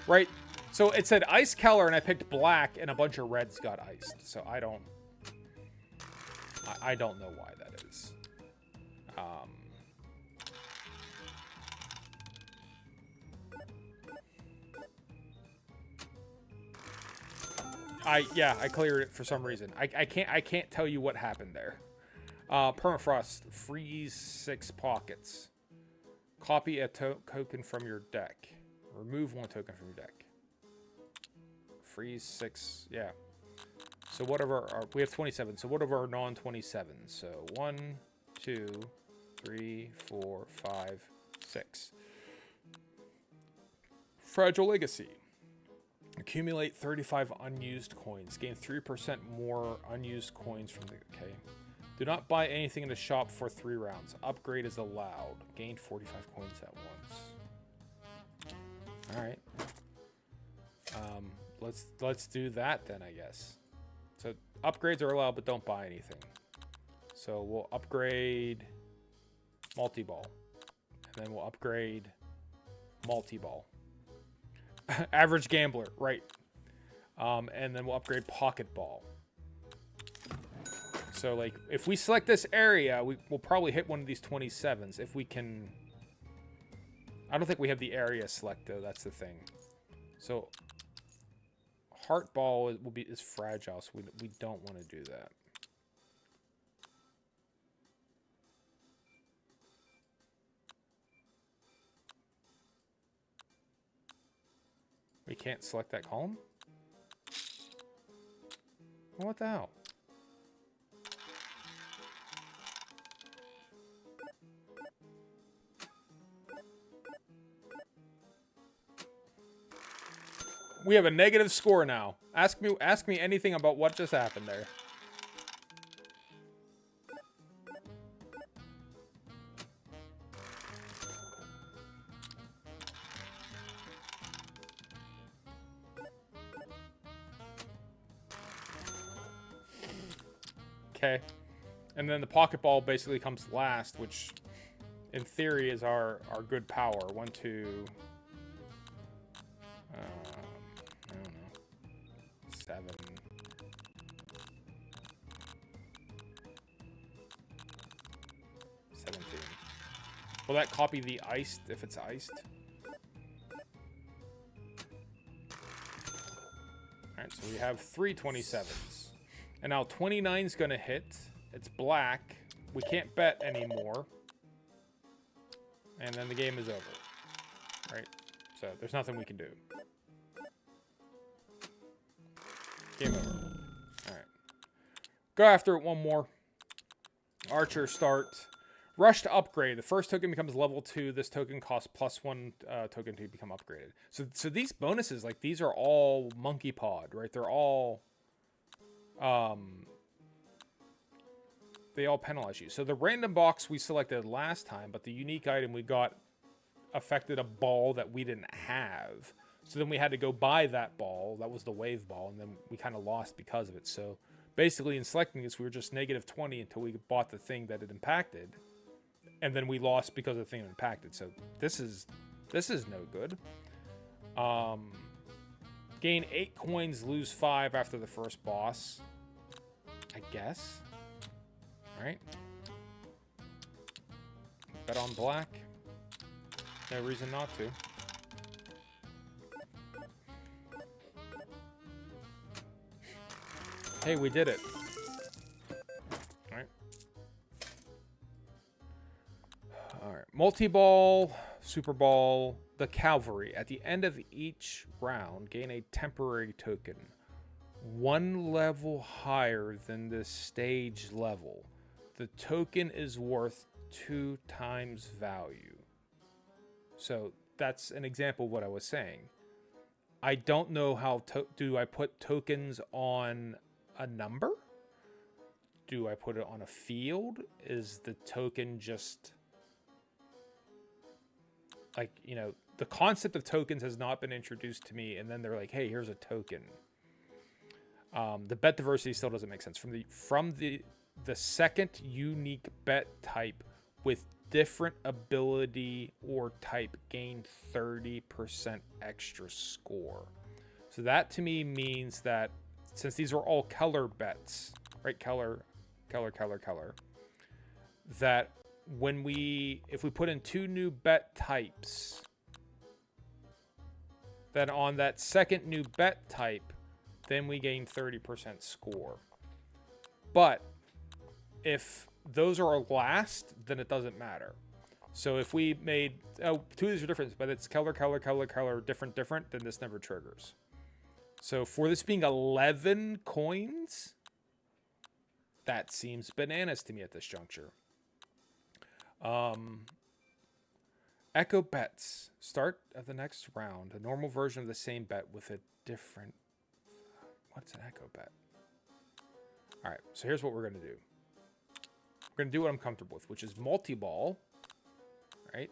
Right, so it said Ice Keller, and I picked black, and a bunch of reds got iced, so I don't know why that is. I cleared it for some reason. I can't tell you what happened there. Permafrost, freeze 6 pockets. Copy a token from your deck. Remove 1 token from your deck. Freeze 6, yeah. So what of our we have 27. So what of our non-27? So 1, 2, 3, 4, 5, 6. Fragile Legacy. Accumulate 35 unused coins. Gain 3% more unused coins from the... Okay. Do not buy anything in the shop for 3 rounds. Upgrade is allowed. Gain 45 coins at once. Alright. let's do that then, I guess. So upgrades are allowed, but don't buy anything. So we'll upgrade multi-ball, and then we'll upgrade multi-ball. Average gambler, right? And then we'll upgrade pocket ball. So like, if we select this area, we'll probably hit one of these 27s if we can. I don't think we have the area select though. That's the thing. So heart ball is fragile, so we don't want to do that. We can't select that column? What the hell? We have a negative score now. Ask me anything about what just happened there. Okay. And then the pocket ball basically comes last, which in theory is our good power. 1, 2... I don't know. 7. 17. Will that copy the iced if it's iced? Alright, so we have 3 27s. And now 29's gonna hit. It's black. We can't bet anymore. And then the game is over. Right? So there's nothing we can do. Game over. Alright. Go after it one more. Archer start. Rush to upgrade. The first token becomes level 2. This token costs +1 token to become upgraded. So these bonuses, like, these are all monkey pod, right? They're all... they all penalize you. So the random box we selected last time, but the unique item we got affected a ball that we didn't have. So then we had to go buy that ball. That was the wave ball, and then we kind of lost because of it. So basically in selecting this, we were just -20 until we bought the thing that it impacted. And then we lost because of the thing that impacted. So this is no good. Gain 8 coins, lose 5 after the first boss. I guess. Alright. Bet on black. No reason not to. Hey, we did it. Alright. Alright. Multi-ball, Super Ball, the Cavalry. At the end of each round, gain a temporary token. 1 level higher than the stage level. The token is worth 2 times value. So that's an example of what I was saying. I don't know how do I put tokens on a number? Do I put it on a field? Is the token just like, you know, the concept of tokens has not been introduced to me, and then they're like, hey, here's a token. The bet diversity still doesn't make sense. From the second unique bet type with different ability or type gain 30% extra score. So that to me means that since these are all color bets, right? Color, that if we put in 2 new bet types, then on that second new bet type, then we gain 30% score. But if those are our last, then it doesn't matter. So if we made 2 of these are different, but it's color, different, then this never triggers. So for this being 11 coins, that seems bananas to me at this juncture. Echo bets. Start of the next round. A normal version of the same bet with a different... What's an echo bet? All right, so here's what we're going to do. We're going to do what I'm comfortable with, which is multi-ball, right?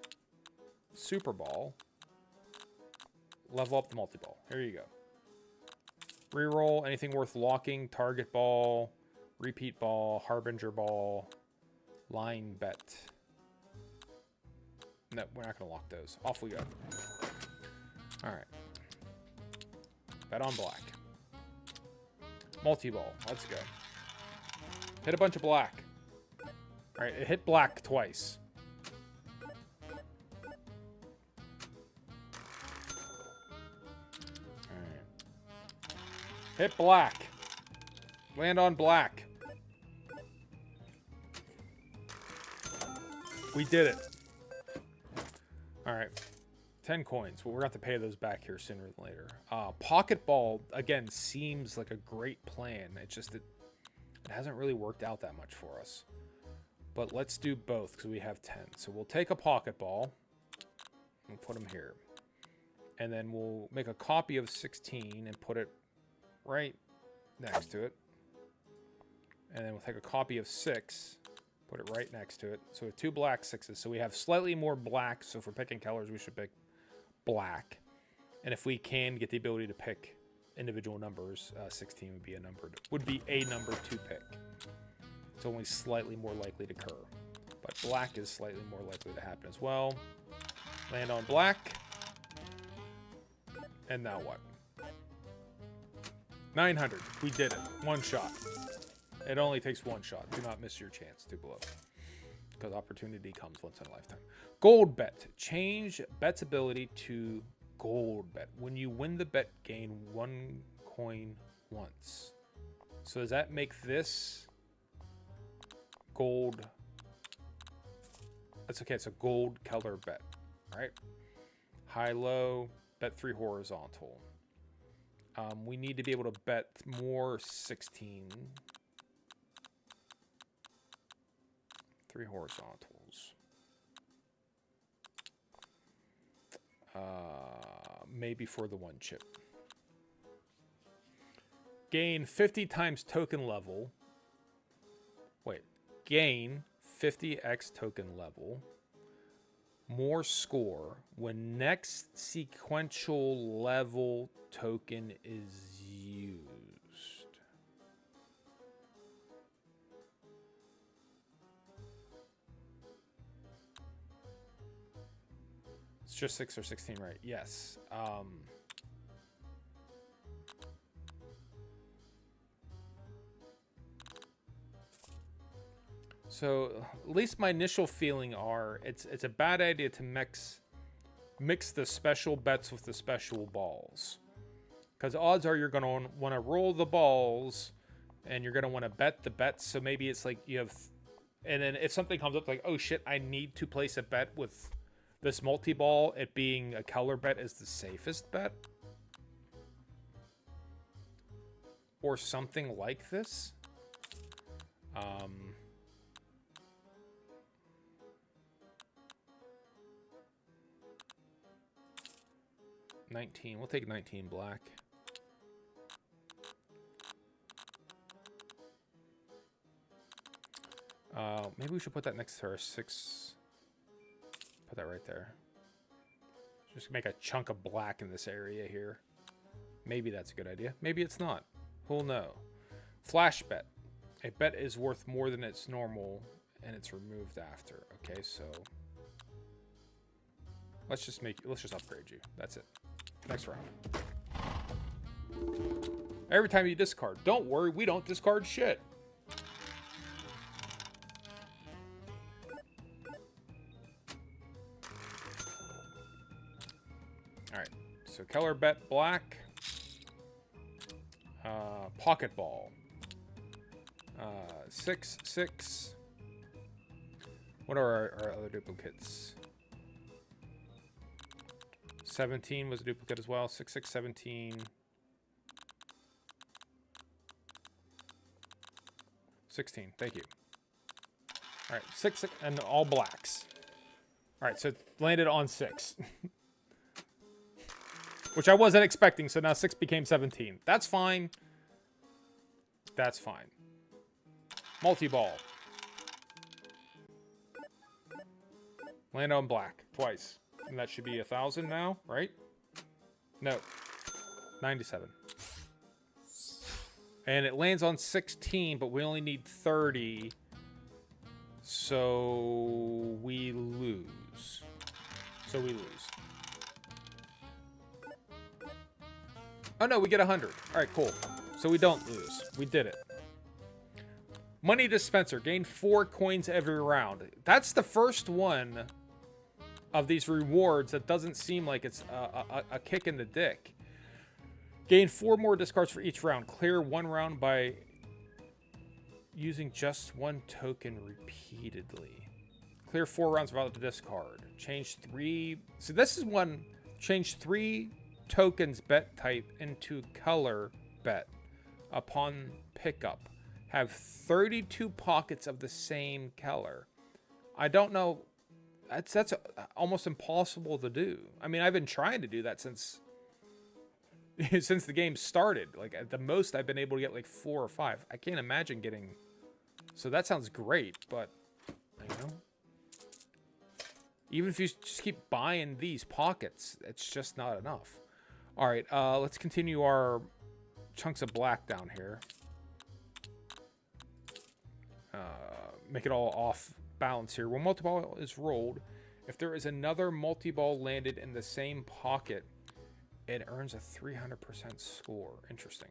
Super ball. Level up the multi-ball. Here you go. Reroll anything worth locking. Target ball, repeat ball, harbinger ball, line bet. No, we're not going to lock those. Off we go. All right. Bet on black. Multi-ball. Let's go. Hit a bunch of black. All right, it hit black twice. All right. Hit black. Land on black. We did it. All right. 10 coins. Well, we're going to have to pay those back here sooner than later. Pocket ball, again, seems like a great plan. It's just that it hasn't really worked out that much for us. But let's do both because we have 10. So we'll take a pocket ball. We'll put them here. And then we'll make a copy of 16 and put it right next to it. And then we'll take a copy of 6, put it right next to it. So we have 2 black 6s. So we have slightly more black. So if we're picking colors, we should pick black. And if we can get the ability to pick individual numbers, 16 would be a number to pick. It's only slightly more likely to occur. But black is slightly more likely to happen as well. Land on black. And now what? 900. We did it. One shot. It only takes one shot. Do not miss your chance to blow. Because opportunity comes once in a lifetime. Gold bet. Change bet's ability to gold bet. When you win the bet, gain 1 coin once. So does that make this gold? That's okay. It's a gold color bet. All right. High-low. Bet 3 horizontal. We need to be able to bet more 16. 3 horizontals. Maybe for the 1 chip. Gain 50 times token level. Wait. Gain 50x token level. More score when next sequential level token is used. It's just 6 or 16, right? Yes. So at least my initial feeling are it's a bad idea to mix the special bets with the special balls. Because odds are you're going to want to roll the balls and you're going to want to bet the bets. So maybe it's like you have... And then if something comes up like, oh shit, I need to place a bet with this multi-ball, it being a color bet is the safest bet. Or something like this. 19. We'll take 19 black. Maybe we should put that next to our 6. Put that right there. Just make a chunk of black in this area here. Maybe that's a good idea. Maybe it's not. Who'll know? Flash bet. A bet is worth more than its normal, and it's removed after. Okay, so let's just upgrade you. That's it. Next round. Every time you discard. Don't worry, we don't discard shit. Alright. So color bet black. Pocket ball. 6, 6. What are our other duplicates? 17 was a duplicate as well. 6, 6, 17. 16. Thank you. All right, 6, 6 and all blacks. All right, so it landed on 6. Which I wasn't expecting, so now 6 became 17. That's fine. That's fine. Multi-ball. Land on black twice. And that should be 1,000 now, right? No. 97. And it lands on 16, but we only need 30. So we lose. Oh no, we get 100. All right, cool. So we don't lose. We did it. Money dispenser. Gain 4 coins every round. That's the first one of these rewards that doesn't seem like it's a kick in the dick. Gain 4 more discards for each round. Clear 1 round by using just 1 token repeatedly. Clear 4 rounds without the discard. Change 3. So this is one. Change 3 tokens bet type into color bet upon pickup. Have 32 pockets of the same color. I don't know. That's almost impossible to do. I mean, I've been trying to do that since the game started. Like, at the most, I've been able to get like 4 or 5. I can't imagine getting. So that sounds great, but you know, even if you just keep buying these pockets, it's just not enough. All right, let's continue our chunks of black down here. Make it all off balance here. When multi-ball is rolled, if there is another multi-ball landed in the same pocket, it earns a 300% score. Interesting.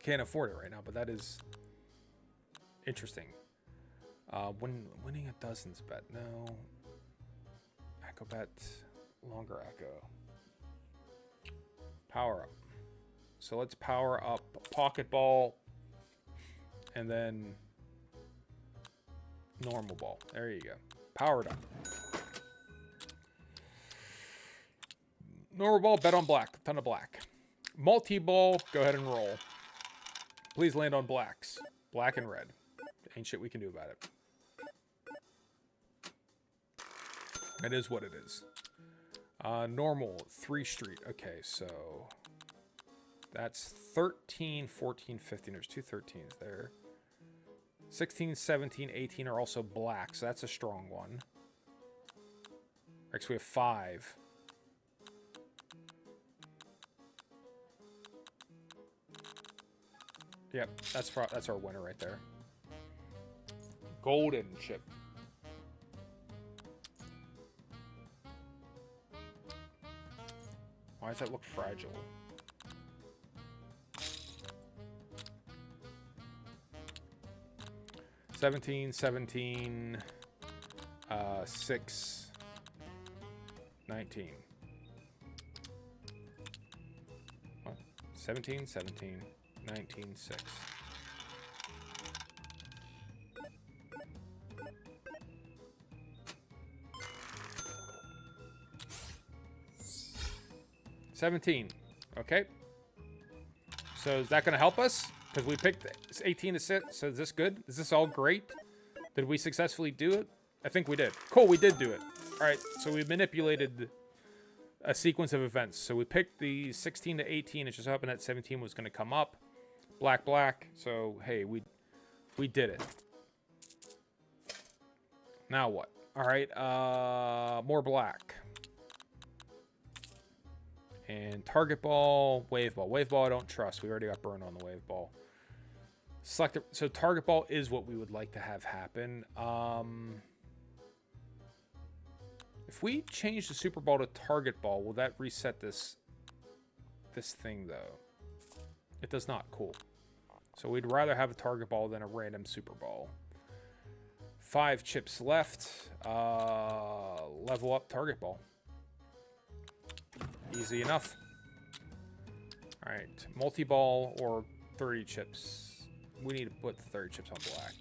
Can't afford it right now, but that is interesting. When winning a dozens bet. No. Echo bet. Longer echo. Power up. So let's power up pocket ball. And then normal ball. There you go. Powered up. Normal ball, bet on black. Ton of black. Multi-ball, go ahead and roll. Please land on blacks. Black and red. Ain't shit we can do about it. It is what it is. Normal, 3 street. Okay, so that's 13, 14, 15. There's 2 13s there. 16, 17, 18 are also black, so that's a strong one. Actually, we have 5. Yep, that's our winner right there. Golden chip. Why does that look fragile? $17, 17, 6, 19. What? 17, 17, 19, 6. $17. Okay. So is that going to help us? Because we picked 18 to 6. So is this good? Is this all great? Did we successfully do it? I think we did. Cool, we did do it. All right, so we manipulated a sequence of events. So we picked the 16 to 18. It just happened that 17 was going to come up. Black, black. So, hey, we did it. Now what? All right, more black. And target ball, wave ball. Wave ball I don't trust. We already got burned on the wave ball. Select it. So target ball is what we would like to have happen. If we change the super ball to target ball, will that reset this thing though? It does not. Cool. So we'd rather have a target ball than a random super ball. 5 chips left. Level up target ball. Easy enough. All right, multi-ball or 30 chips. We need to put the 30 chips on black.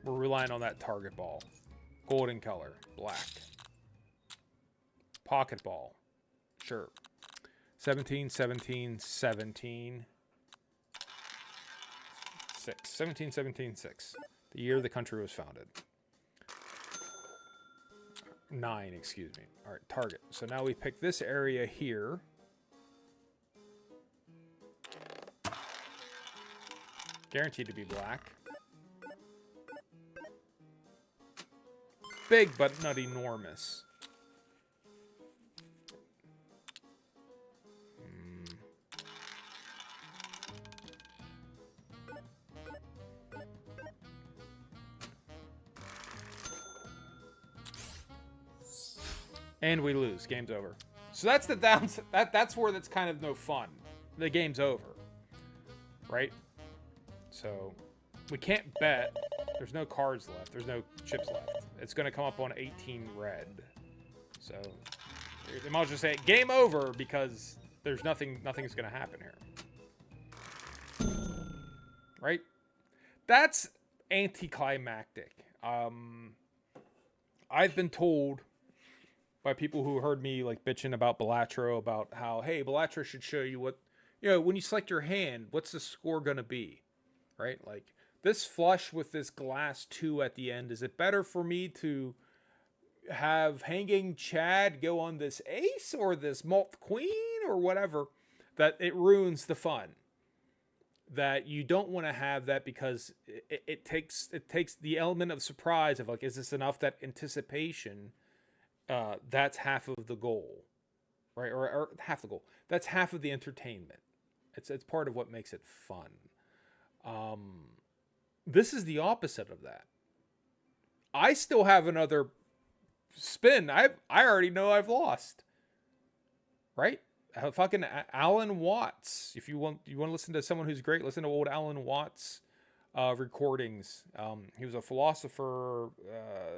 We're relying on that target ball. Golden color, black. Pocket ball, sure. 17, 17, 17. 6. 17, 17, 6. The year the country was founded. 9, excuse me. All right, target. So now we pick this area here. Guaranteed to be black. Big, but not enormous. And we lose. Game's over. So that's the downside. That's where that's kind of no fun. The game's over. Right? So we can't bet. There's no cards left. There's no chips left. It's going to come up on 18 red. So they might just say game over because there's nothing's going to happen here. Right? That's anticlimactic. I've been told by people who heard me like bitching about Balatro about how, hey, Balatro should show you what, when you select your hand, what's the score going to be, right? Like this flush with this glass 2 at the end, is it better for me to have hanging Chad go on this ace or this malt queen or whatever, that it ruins the fun? That you don't want to have that because it takes the element of surprise of like, is this enough? That anticipation, that's half of the goal, right? Or half the goal. That's half of the entertainment. It's part of what makes it fun. This is the opposite of that. I still have another spin. I already know I've lost, right? Fucking Alan Watts. If you want to listen to someone who's great, listen to old Alan Watts recordings. He was a philosopher,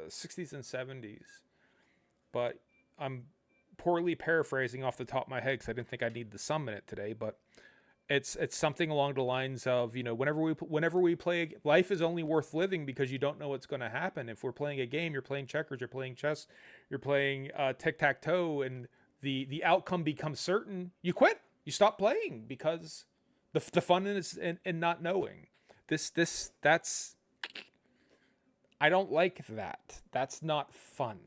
60s and 70s. But I'm poorly paraphrasing off the top of my head because I didn't think I'd need the sum in it today. But it's something along the lines of, whenever we play, life is only worth living because you don't know what's going to happen. If we're playing a game, you're playing checkers, you're playing chess, you're playing tic-tac-toe, and the outcome becomes certain, you quit. You stop playing because the fun is in not knowing. That's I don't like that. That's not fun.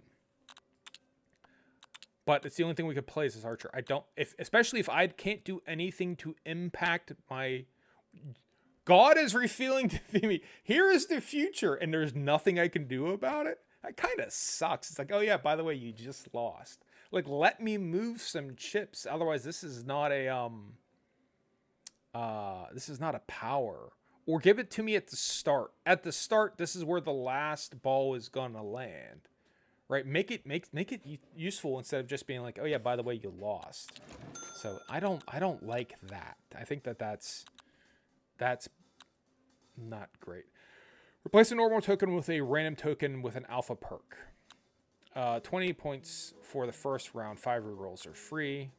But it's the only thing we could play as Archer. Especially if I can't do anything to impact my... God is revealing to me, here is the future, and there's nothing I can do about it. That kind of sucks. It's like, oh yeah, by the way, you just lost. Like, let me move some chips. Otherwise, this is not a power. Or give it to me at the start. At the start, this is where the last ball is gonna land. Right? Make it useful instead of just being like, oh yeah, by the way, you lost. So I don't like that. I think that's not great. Replace a normal token with a random token with an alpha perk. 20 points for the first round. 5 rerolls are free.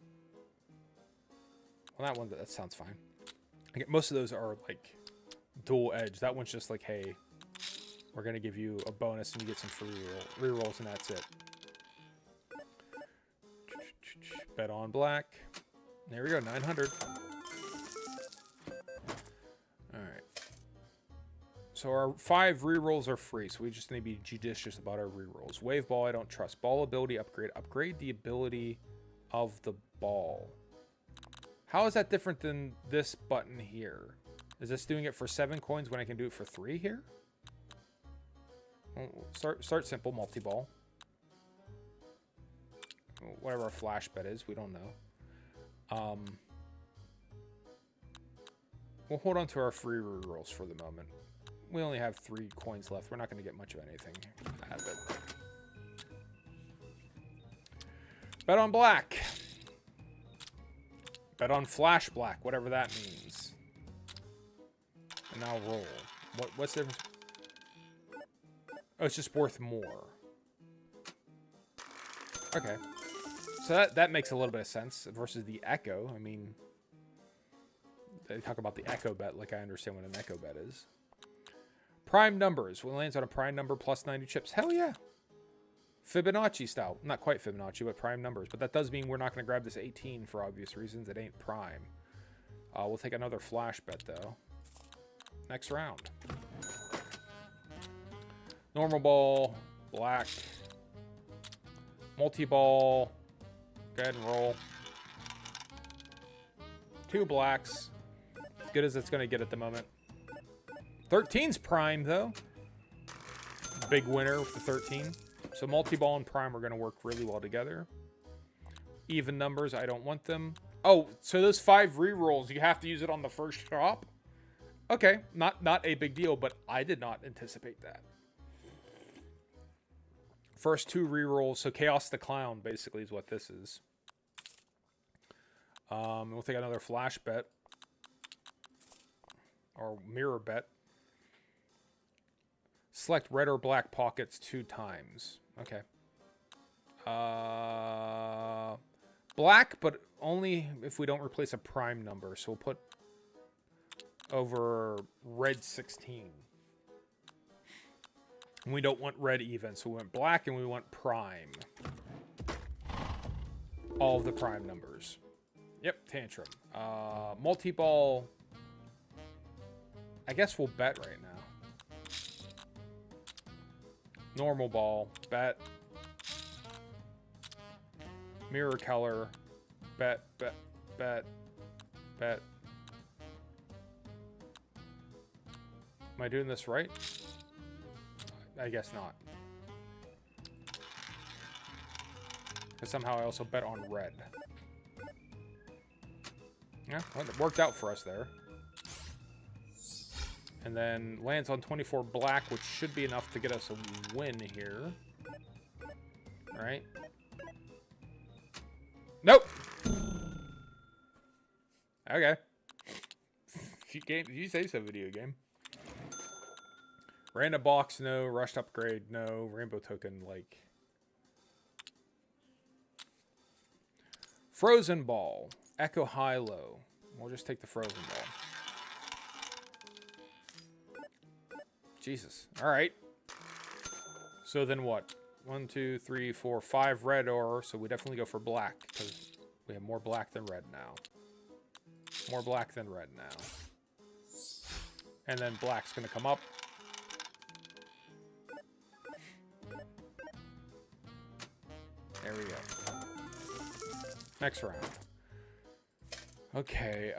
Well, that sounds fine. Most of those are like dual edge. That one's just like, hey, we're going to give you a bonus and you get some free rerolls, and that's it. Bet on black. There we go, 900. All right. So our 5 rerolls are free, so we just need to be judicious about our rerolls. Wave ball, I don't trust. Ball ability upgrade. Upgrade the ability of the ball. How is that different than this button here? Is this doing it for 7 coins when I can do it for 3 here? Start simple, multi-ball. Whatever our flash bet is, we don't know. We'll hold on to our free rerolls for the moment. We only have 3 coins left. We're not going to get much of anything out of it. Bet on black. Bet on flash black, whatever that means. And now roll. What's the difference? Oh, it's just worth more. Okay. So that makes a little bit of sense versus the echo. I mean, they talk about the echo bet like I understand what an echo bet is. Prime numbers. When it lands on a prime number plus 90 chips. Hell yeah. Fibonacci style. Not quite Fibonacci, but prime numbers. But that does mean we're not going to grab this 18 for obvious reasons. It ain't prime. We'll take another flash bet, though. Next round. Normal ball. Black. Multi-ball. Go ahead and roll. 2 blacks. As good as it's going to get at the moment. 13's prime, though. Big winner with the 13. So multi-ball and prime are going to work really well together. Even numbers, I don't want them. Oh, so those 5 rerolls, you have to use it on the first drop? Okay, not a big deal, but I did not anticipate that. First 2 rerolls. So Chaos the Clown basically is what this is. We'll take another flash bet. Or mirror bet. Select red or black pockets 2 times. Okay. Black, but only if we don't replace a prime number. So we'll put over red 16. And we don't want red even, so we want black and we want prime. All of the prime numbers. Yep, tantrum. Multi-ball. I guess we'll bet right now. Normal ball, bet. Mirror color, bet, bet, bet, bet. Am I doing this right? I guess not. Because somehow I also bet on red. Yeah, well, it worked out for us there. And then lands on 24 black, which should be enough to get us a win here. Right? Nope! Okay. If you say so, video game. Random box, no. Rushed upgrade, no. Rainbow token, like. Frozen ball. Echo high, low. We'll just take the frozen ball. Jesus. Alright. So then what? 1, 2, 3, 4, 5 red or, so we definitely go for black, because we have more black than red now. More black than red now. And then black's going to come up. There we go. Next round. Okay,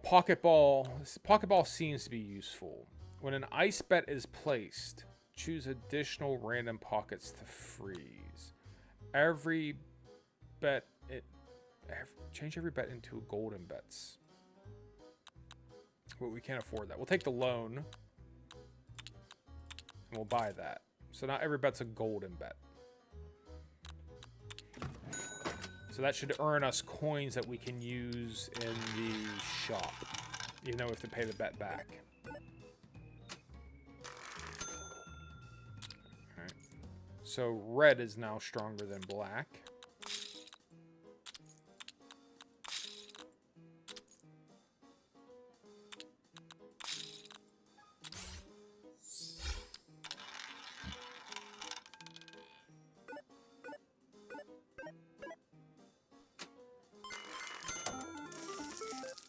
pocket ball. Pocket ball seems to be useful. When an ice bet is placed, choose additional random pockets to freeze. Every bet, change every bet into golden bets. But we can't afford that. We'll take the loan, and we'll buy that. So not every bet's a golden bet. So that should earn us coins that we can use in the shop, even though we have to pay the bet back. Alright. So red is now stronger than black.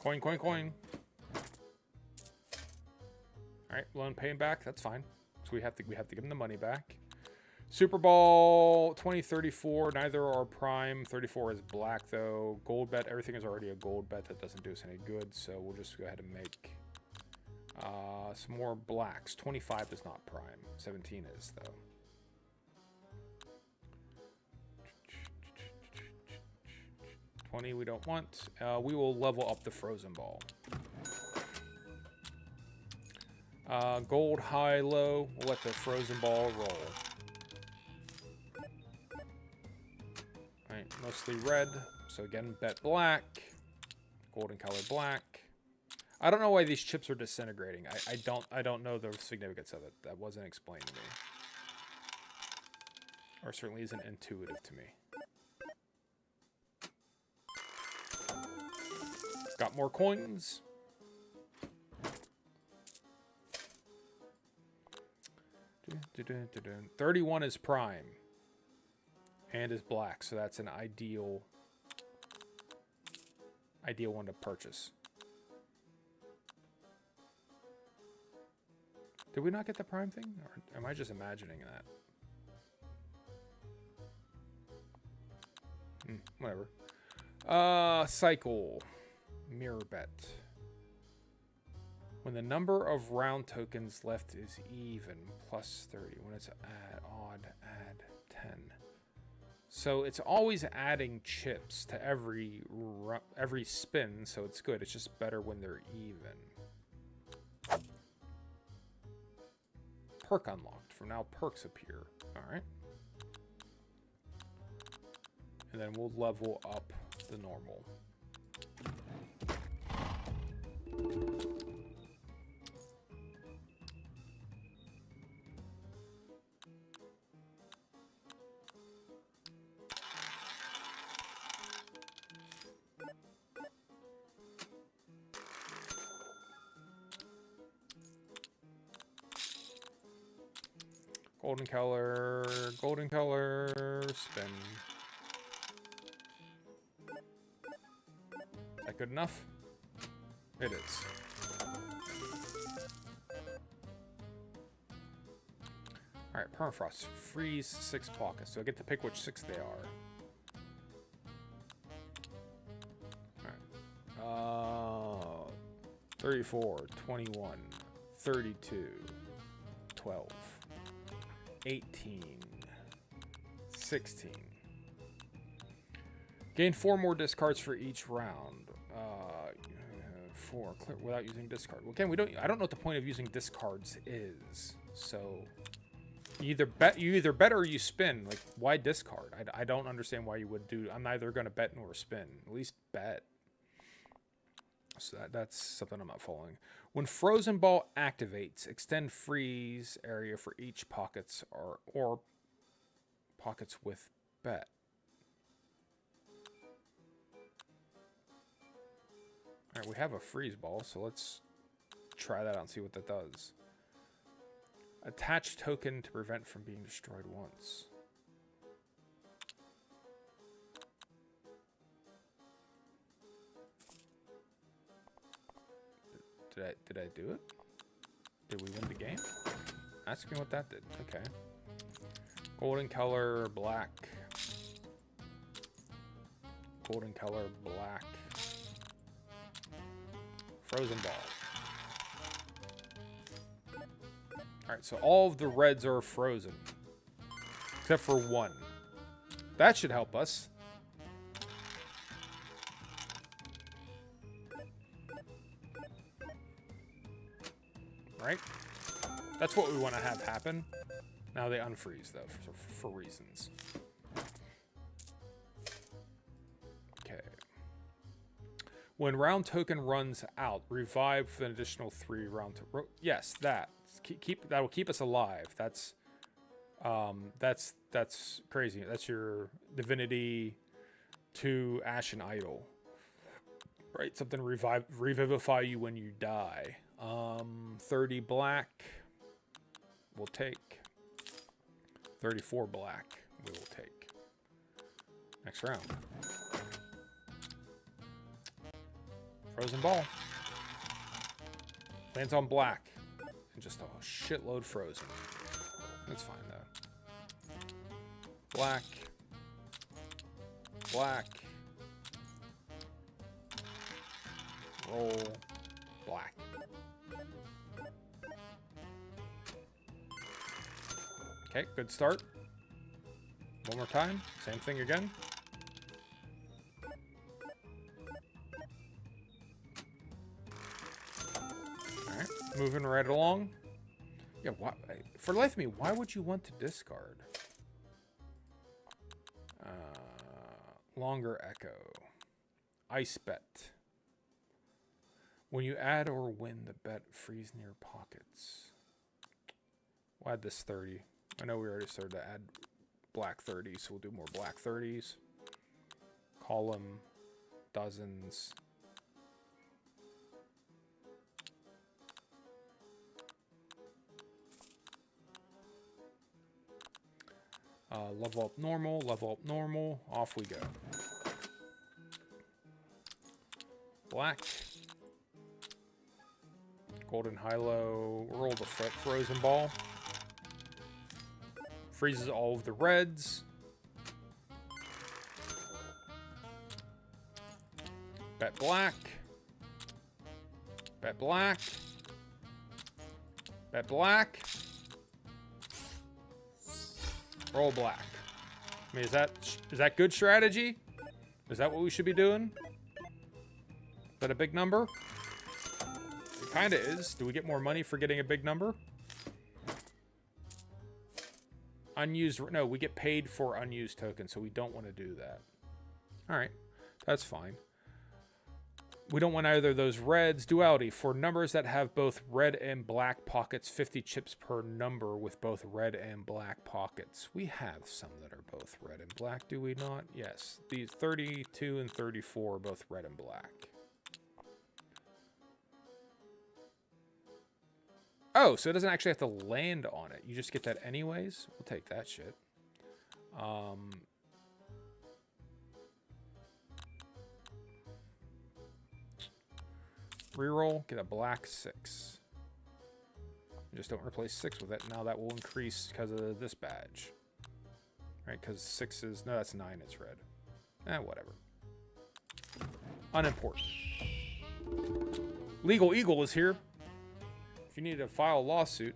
Coin, coin, coin. All right, loan paying back. That's fine. So we have to give them the money back. Super Ball 2034. Neither are prime. 34 is black though. Gold bet. Everything is already a gold bet. That doesn't do us any good. So we'll just go ahead and make some more blacks. 25 is not prime. 17 is though. We don't want. We will level up the frozen ball. Gold high low. We'll let the frozen ball roll. Alright, mostly red. So again, bet black. Golden color black. I don't know why these chips are disintegrating. I don't know the significance of it. That wasn't explained to me. Or certainly isn't intuitive to me. Got more coins. Dun, dun, dun, dun, dun. 31 is prime. And is black, so that's an ideal one to purchase. Did we not get the prime thing? Or am I just imagining that? Whatever. Cycle. Mirror bet. When the number of round tokens left is even, plus 30. When it's odd, add 10. So it's always adding chips to every spin, so it's good. It's just better when they're even. Perk unlocked. From now, perks appear. All right. And then we'll level up the normal. Golden color, spin. Is that good enough? It is. Alright, permafrost. Freeze 6 pockets. So I get to pick which 6 they are. Alright. 34, 21, 32, 12. 18, 16. Gain 4 more discards for each round. 4 clear without using discard. Well, again, I don't know what the point of using discards is. So you either bet or you spin. Like, why discard? I don't understand why you would do. I'm neither going to bet nor spin. At least bet. So that's something I'm not following. When Frozen Ball activates, extend freeze area for each pockets or pockets with bet. All right, we have a freeze ball, so let's try that out and see what that does. Attach token to prevent from being destroyed once. Did I do it? Did we win the game? Ask me what that did. Okay. Golden color, black. Golden color, black. Frozen ball. Alright, so all of the reds are frozen. Except for 1. That should help us. Right? That's what we want to have happen. Now they unfreeze, though, for reasons. Okay. When round token runs out, revive for an additional 3 round. Yes, that. That will keep us alive. That's crazy. That's your Divinity 2 Ashen Idol. Right? Something revivify you when you die. 30 black we'll take. 34 black we will take. Next round. Frozen ball. Lands on black. And just a shitload frozen. That's fine though. Black. Black. Roll. Black. Okay, good start. One more time. Same thing again. Alright, moving right along. Yeah, why, for the life of me, why would you want to discard? Longer echo. Ice bet. When you add or win the bet, freeze near pockets. We'll add this 30. I know we already started to add black 30s, so we'll do more black 30s. Column, dozens. Level up normal, off we go. Black. Golden high-low, roll the frozen ball. Freezes all of the reds. Bet black. Bet black. Bet black. Roll black. I mean, is that good strategy? Is that what we should be doing? Is that a big number? It kind of is. Do we get more money for getting a big number? Unused. No, we get paid for unused tokens, so we don't want to do that. All right, that's fine. We don't want either of those reds. Duality. For numbers that have both red and black pockets, 50 chips per number with both red and black pockets. We have some that are both red and black, do we not? Yes. These 32 and 34 are both red and black. Oh, so it doesn't actually have to land on it. You just get that anyways? We'll take that shit. Reroll, get a black 6. Just don't replace 6 with it. Now that will increase because of this badge. Right, because 6 is... No, that's 9, it's red. Whatever. Unimportant. Legal Eagle is here. If you need to file a lawsuit,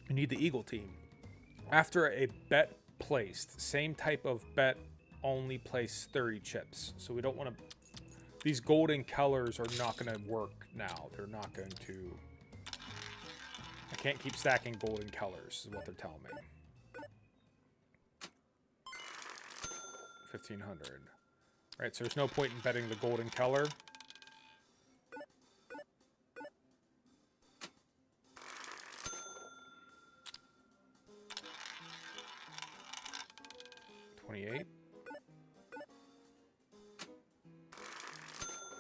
you need the Eagle team. After a bet placed, same type of bet, only place 30 chips. So we don't want to... These golden colors are not going to work now. They're not going to... I can't keep stacking golden colors, is what they're telling me. 1,500. Right, so there's no point in betting the golden color. $28.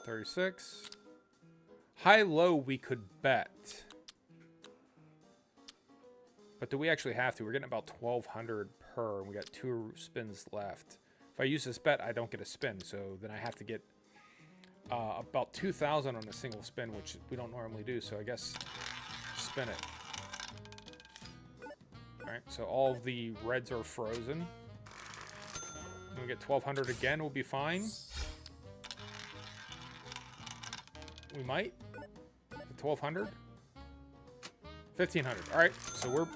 36. High-low we could bet. But do we actually have to? We're getting about 1,200 per, and we got 2 spins left. If I use this bet, I don't get a spin, so then I have to get about 2,000 on a single spin, which we don't normally do, so I guess spin it. Alright, so all of the reds are frozen. We get 1,200 again, we'll be fine. We might. 1,200. 1,500. All right, so we're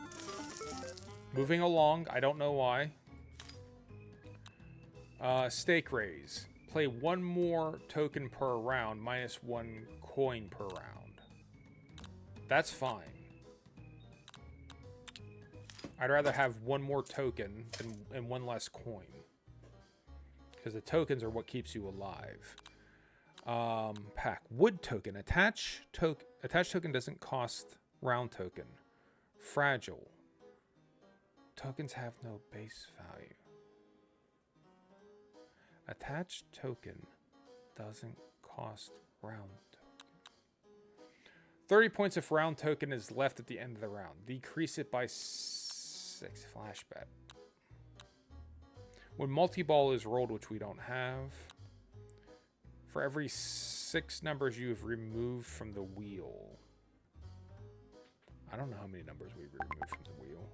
moving along. I don't know why. Stake raise. Play 1 more token per round, minus 1 coin per round. That's fine. I'd rather have 1 more token and 1 less coin. Because the tokens are what keeps you alive. Pack. Wood token. Attach token doesn't cost round token. Fragile. Tokens have no base value. Attached token doesn't cost round token. 30 points if round token is left at the end of the round. Decrease it by 6. Flash bet. When multi-ball is rolled, which we don't have, for every 6 numbers you've removed from the wheel. I don't know how many numbers we've removed from the wheel.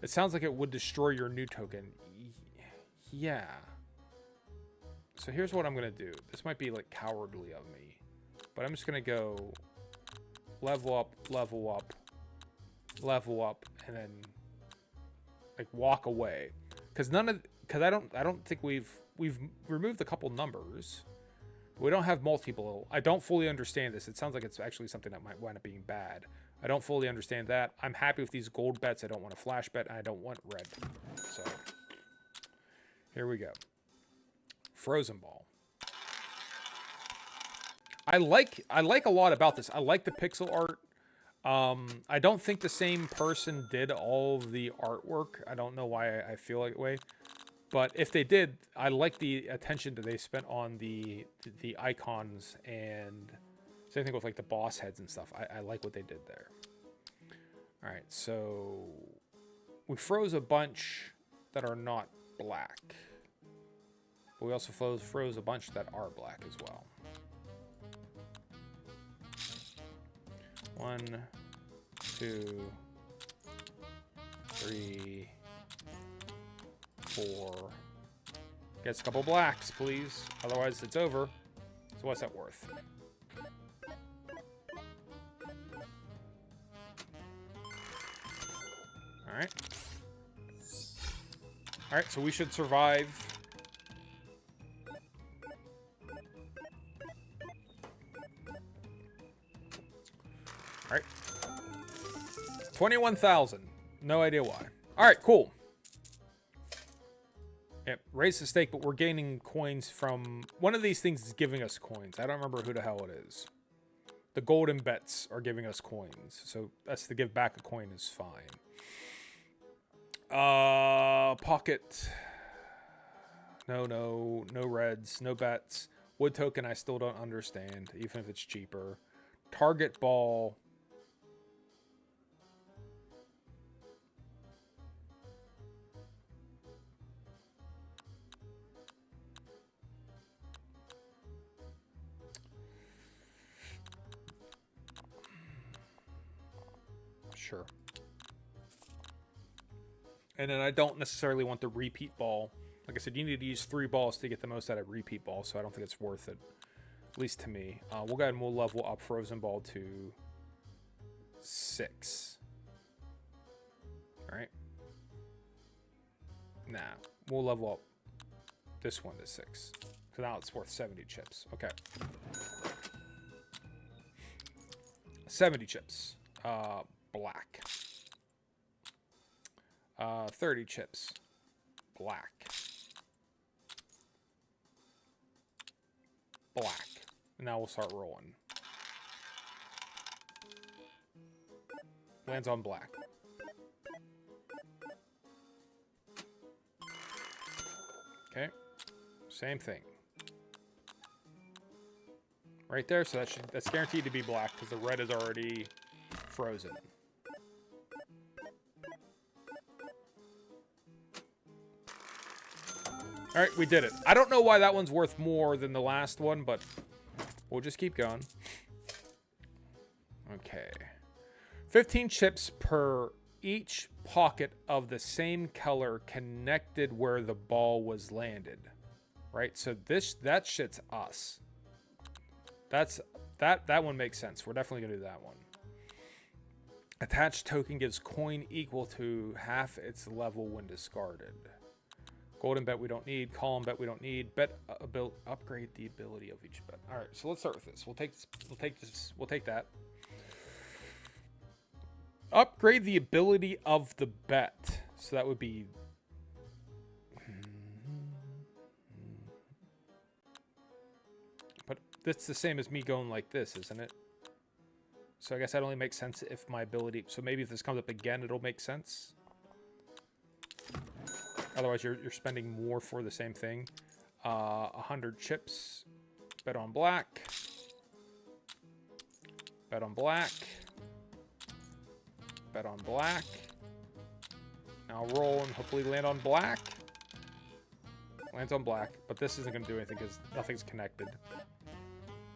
It sounds like it would destroy your new token. Yeah. So here's what I'm going to do. This might be like cowardly of me, but I'm just going to go level up, level up, level up, and then like walk away. Because I don't think we've removed a couple numbers. But we don't have multiple. I don't fully understand this. It sounds like it's actually something that might wind up being bad. I don't fully understand that. I'm happy with these gold bets. I don't want a flash bet, and I don't want red. So here we go. Frozen ball. I like a lot about this. I like the pixel art. I don't think the same person did all of the artwork. I don't know why I feel that way. But if they did, I like the attention that they spent on the icons, and same thing with like the boss heads and stuff. I like what they did there. All right, so we froze a bunch that are not black. But we also froze a bunch that are black as well. 1, 2, 3, 4. Gets a couple blacks, please. Otherwise, it's over. So what's that worth? Alright. Alright, so we should survive. Alright. 21,000. No idea why. Alright, cool. Yep, raise the stake, but we're gaining coins from... One of these things is giving us coins. I don't remember who the hell it is. The golden bets are giving us coins. So that's to give back a coin is fine. Pocket. No reds, no bets. Wood token I still don't understand, even if it's cheaper. Target ball. Sure. And then I don't necessarily want the repeat ball. Like I said, you need to use 3 balls to get the most out of repeat ball, so I don't think it's worth it. At least to me. We'll go ahead and we'll level up Frozen Ball to 6. Alright. Nah. We'll level up this one to 6. So now it's worth 70 chips. Okay. 70 chips. Black. 30 chips. Black. Black. Now we'll start rolling. Lands on black. Okay. Same thing. Right there, so that's guaranteed to be black because the red is already frozen. All right, we did it. I don't know why that one's worth more than the last one, but we'll just keep going. Okay. 15 chips per each pocket of the same color connected where the ball was landed. Right? So that shit's us. That one makes sense. We're definitely going to do that one. Attached token gives coin equal to half its level when discarded. Golden bet we don't need. Column bet we don't need. Bet upgrade the ability of each bet. All right, so let's start with this. We'll take this. We'll take that. Upgrade the ability of the bet. So that would be. But that's the same as me going like this, isn't it? So I guess that only makes sense if my ability. So maybe if this comes up again, it'll make sense. Otherwise, you're spending more for the same thing. 100 chips. Bet on black. Bet on black. Bet on black. Now roll and hopefully land on black. Lands on black, but this isn't going to do anything because nothing's connected.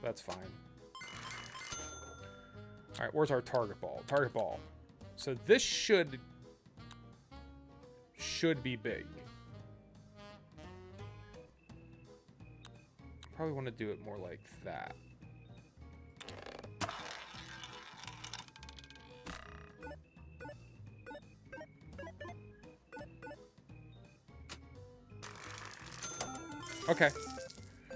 That's fine. All right, where's our target ball? Target ball. So this should be big. Probably want to do it more like that. Okay.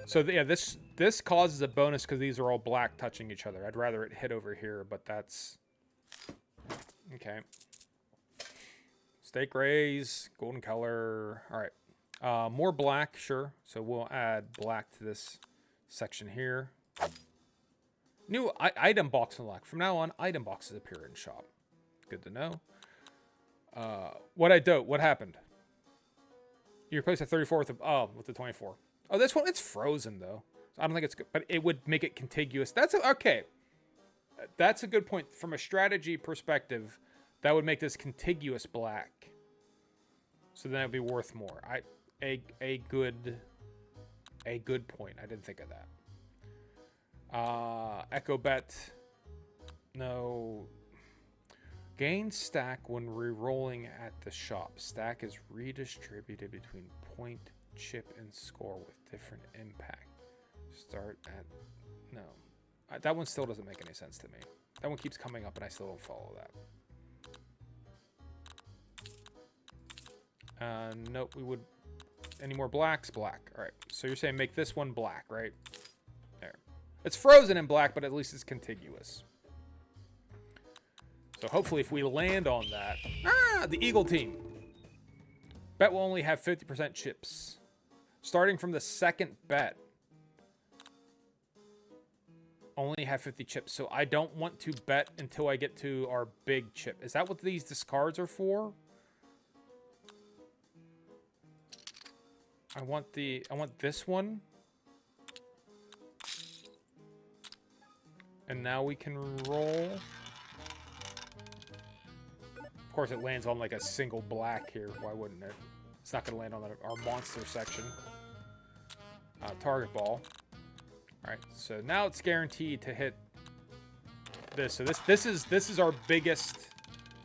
So yeah, this causes a bonus because these are all black touching each other. I'd rather it hit over here, but that's okay. Stake raise, golden color. All right. More black, sure. So we'll add black to this section here. New item box unlocked. From now on, item boxes appear in shop. Good to know. What happened? You replaced the 34 with the 24. Oh, this one, it's frozen though. So I don't think it's good, but it would make it contiguous. Okay. That's a good point. From a strategy perspective, that would make this contiguous black. So then it would be worth more. A good point. I didn't think of that. Echo bet. No. Gain stack when re-rolling at the shop. Stack is redistributed between point, chip, and score with different impact. Start at... No. That one still doesn't make any sense to me. That one keeps coming up and I still don't follow that. Nope, we would... Any more blacks? Black. All right. So you're saying make this one black, right? There. It's frozen in black, but at least it's contiguous. So hopefully if we land on that... Ah! The Eagle team. Bet will only have 50% chips. Starting from the second bet. Only have 50 chips. So I don't want to bet until I get to our big chip. Is that what these discards are for? I want this one. And now we can roll. Of course, it lands on like a single black here. Why wouldn't it? It's not going to land on our monster section. Target ball. All right, so now it's guaranteed to hit this. So this is our biggest.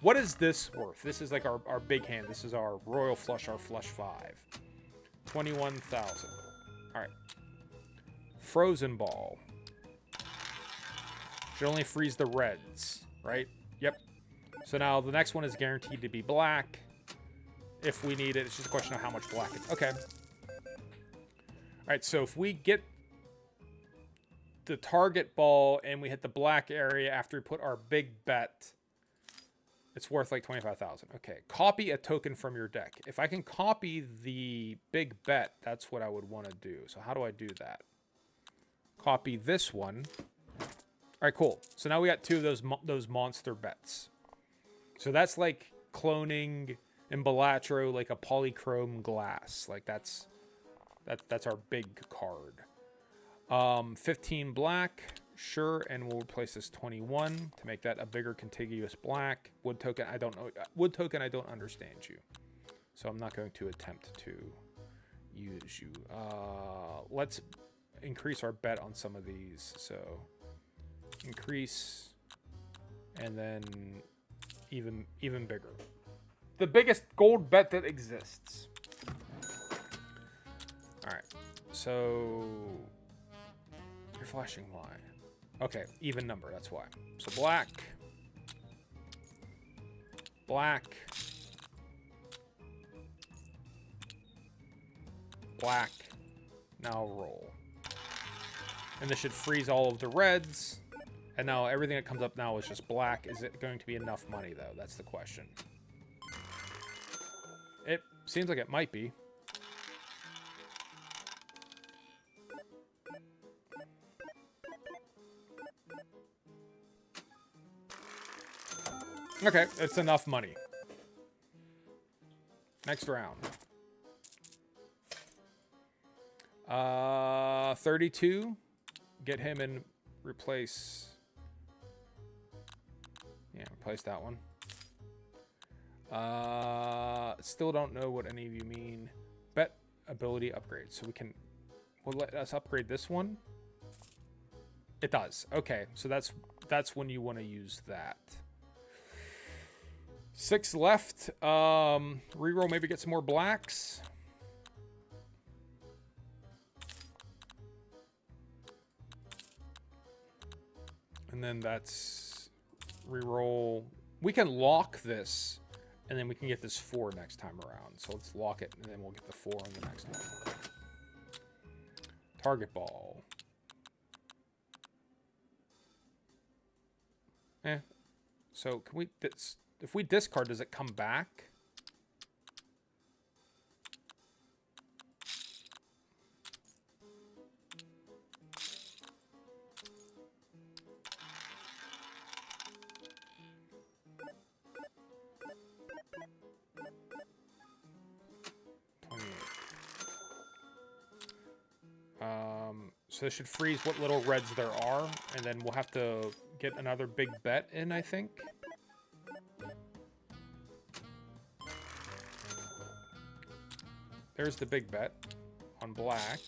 What is this worth? This is like our big hand. This is our royal flush, our flush 5. 21,000. All right. Frozen ball. Should only freeze the reds, right? Yep. So now the next one is guaranteed to be black. If we need it, it's just a question of how much black it's... Okay. All right, so if we get the target ball and we hit the black area after we put our big bet, it's worth like 25,000. Okay, copy a token from your deck. If I can copy the big bet, that's what I would want to do. So how do I do that? Copy this one. All right, cool. So now we got 2 of those monster bets. So that's like cloning in Balatro like a polychrome glass. Like that's our big card. 15 black, sure, and we'll replace this 21 to make that a bigger contiguous black. Wood token, I don't know. Wood token, I don't understand you. So I'm not going to attempt to use you. Let's increase our bet on some of these. So increase, and then even bigger. The biggest gold bet that exists. All right, so you're flashing why? Okay, even number, that's why. So black, black, black. Now roll. And this should freeze all of the reds. And now everything that comes up now is just black. Is it going to be enough money, though? That's the question. It seems like it might be. Okay, it's enough money. Next round. 32. Get him and replace... Yeah, replace that one. Still don't know what any of you mean. Bet ability upgrade. So we can... Will let us upgrade this one? It does. Okay, so that's when you want to use that. 6 left. Reroll, maybe get some more blacks. And then that's reroll. We can lock this, and then we can get this 4 next time around. So let's lock it, and then we'll get the 4 on the next one. Target ball. So can we... If we discard, does it come back? So this should freeze what little reds there are, and then we'll have to get another big bet in, I think. There's the big bet on black.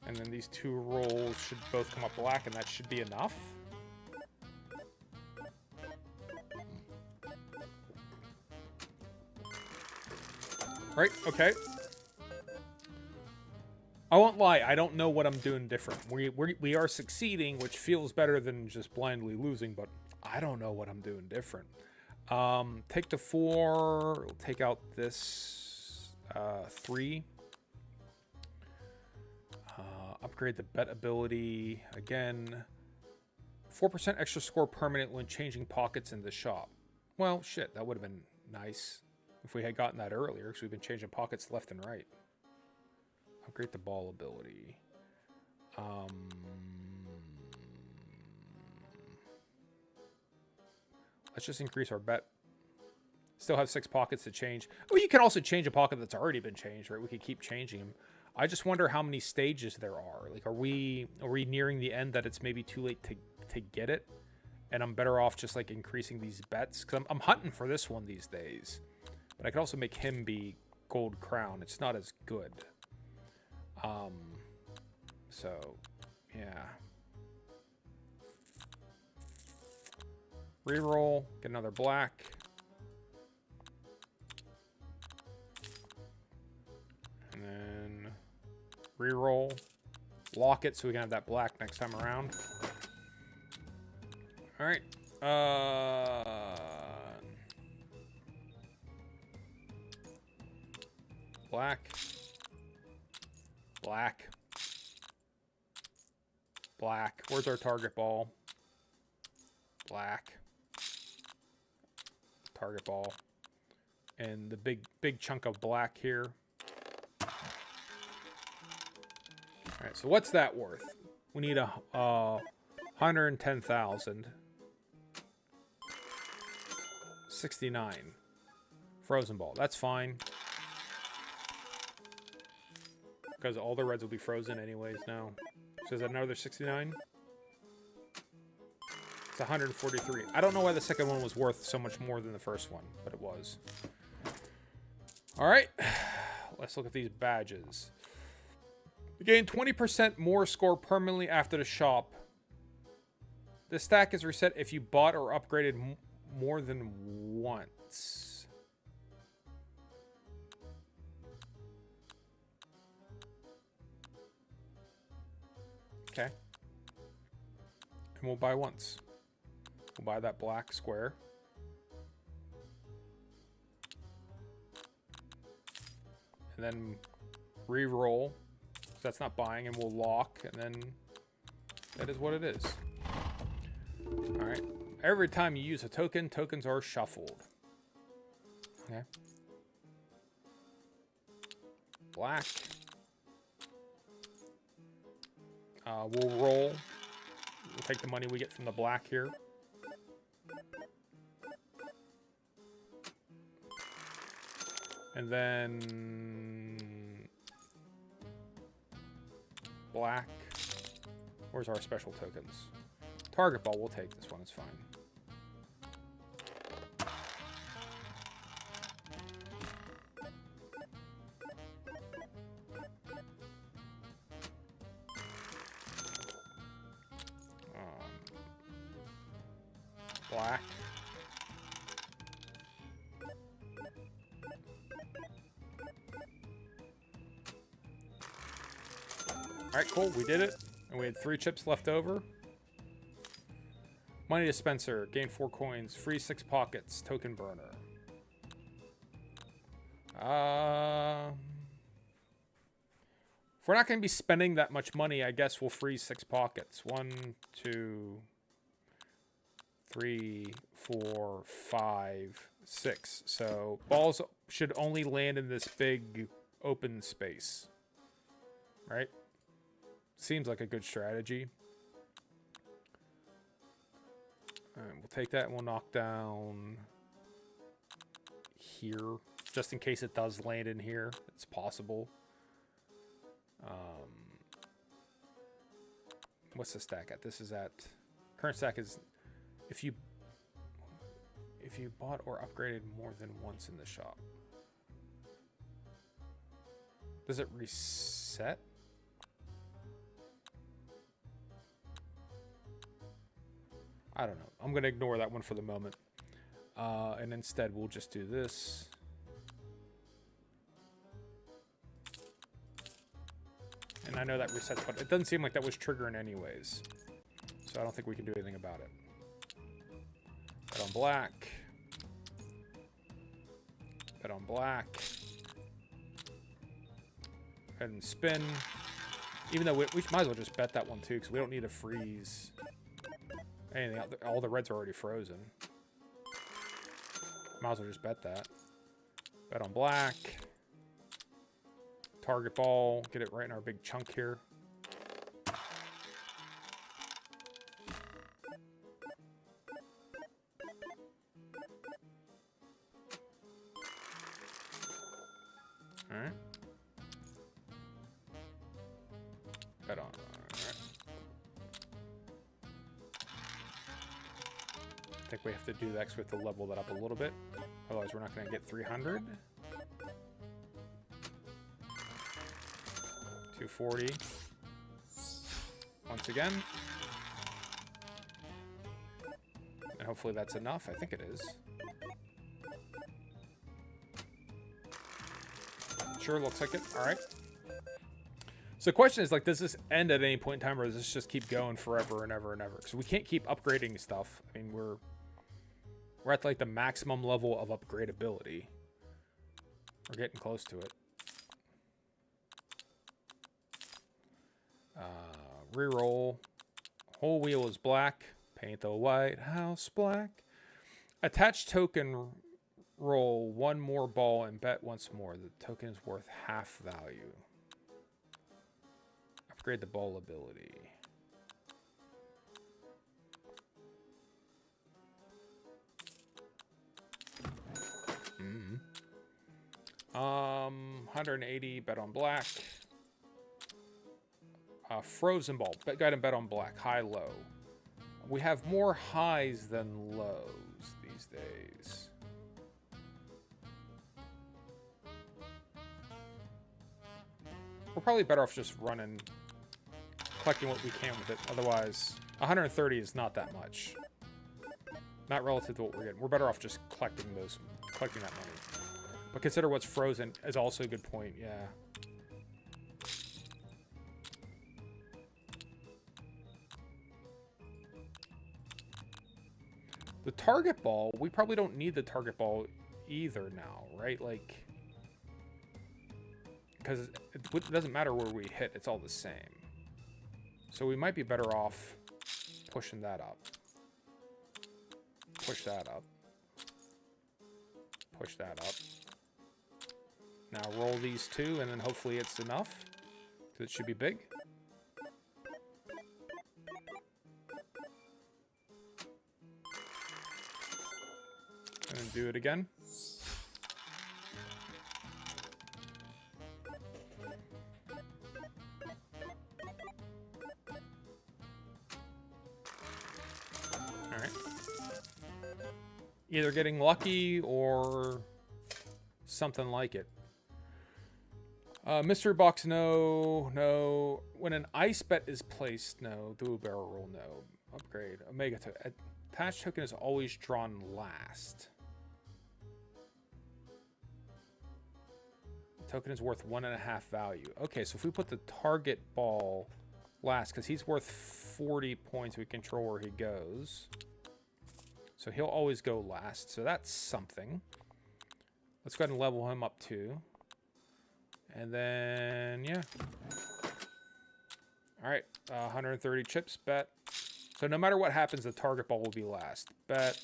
And then these 2 rolls should both come up black, and that should be enough. Right, okay. I won't lie, I don't know what I'm doing different. We are succeeding, which feels better than just blindly losing, but I don't know what I'm doing different. Take the 4, we'll take out this 3. Upgrade the bet ability again. 4% extra score permanent when changing pockets in the shop. Well, shit, that would have been nice. If we had gotten that earlier, because we've been changing pockets left and right. Upgrade the ball ability. Let's just increase our bet. Still have 6 pockets to change. Oh, you can also change a pocket that's already been changed, right? We could keep changing them. I just wonder how many stages there are. Like, are we nearing the end that it's maybe too late to get it? And I'm better off just like increasing these bets, because I'm hunting for this one these days. But I could also make him be gold crown. It's not as good. So yeah. Reroll, get another black. And then reroll. Lock it so we can have that black next time around. Alright. Black. Black. Black. Where's our target ball? Black. Target ball. And the big chunk of black here. Alright, so what's that worth? We need a 110,000. 69. Frozen ball. That's fine. Because all the reds will be frozen anyways now. So is that another 69? It's 143. I don't know why the second one was worth so much more than the first one, but it was. Alright. Let's look at these badges. You gain 20% more score permanently after the shop. The stack is reset if you bought or upgraded more than once. Okay. And we'll buy once. We'll buy that black square. And then re-roll. That's not buying, and we'll lock, and then that is what it is. Alright. Every time you use a token, tokens are shuffled. Okay. Black. We'll roll. We'll take the money we get from the black here. And then black. Where's our special tokens? Target ball, we'll take this one, it's fine. Black. Alright, cool, we did it. And we had 3 chips left over. Money dispenser, gain 4 coins, free 6 pockets, token burner. If we're not going to be spending that much money, I guess we'll freeze 6 pockets. 1, 2, 3, 4, 5, 6. So balls should only land in this big open space. Right? Seems like a good strategy. Alright, we'll take that and we'll knock down here. Just in case it does land in here. It's possible. What's the stack at? This is at... Current stack is... If you bought or upgraded more than once in the shop. Does it reset? I don't know. I'm going to ignore that one for the moment. And instead, we'll just do this. And I know that resets, but it doesn't seem like that was triggering anyways. So I don't think we can do anything about it. Bet on black. Bet on black. Go ahead and spin. Even though we might as well just bet that one too, because we don't need to freeze anything. All the reds are already frozen. Might as well just bet that. Bet on black. Target ball. Get it right in our big chunk here. All right. Bet on. All right. I think we have to do X with to level that up a little bit. Otherwise, we're not going to get 300. 240. Once again. And hopefully that's enough. I think it is. Sure, looks like it. All right. So the question is, like, does this end at any point in time, or does this just keep going forever and ever and ever? Because we can't keep upgrading stuff. I mean, we're at, like, the maximum level of upgradability. We're getting close to it. Reroll. Whole wheel is black. Paint the White House black. Attach token. Roll one more ball and bet once more. The token is worth half value. Upgrade the ball ability. Mm. 180, bet on black. Frozen ball. Go ahead and bet on black. High, low. We have more highs than lows these days. We're probably better off just running, collecting what we can with it. Otherwise, 130 is not that much. Not relative to what we're getting. We're better off just collecting that money. But consider what's frozen is also a good point. Yeah. The target ball, we probably don't need the target ball either now, right? Like, because it doesn't matter where we hit, it's all the same. So we might be better off pushing that up. Push that up. Push that up. Now roll these two, and then hopefully it's enough. Because it should be big. And then do it again. Alright. Either getting lucky or something like it. Mystery box, no. No. When an ice bet is placed, no. Do a barrel roll, no. Upgrade. Omega token. Attached token is always drawn last. Token is worth 1.5 value. Okay, so if we put the target ball last, because he's worth 40 points, we control where he goes. So he'll always go last. So that's something. Let's go ahead and level him up too. And then, yeah. All right, 130 chips, bet. So no matter what happens, the target ball will be last. Bet.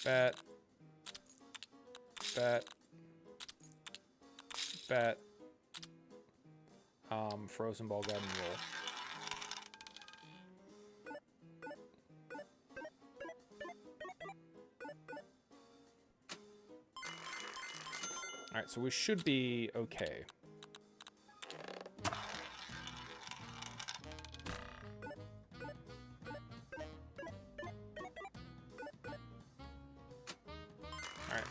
Bet. Bet. Bet. Frozen ball, go ahead and roll. Alright, so we should be okay. Alright.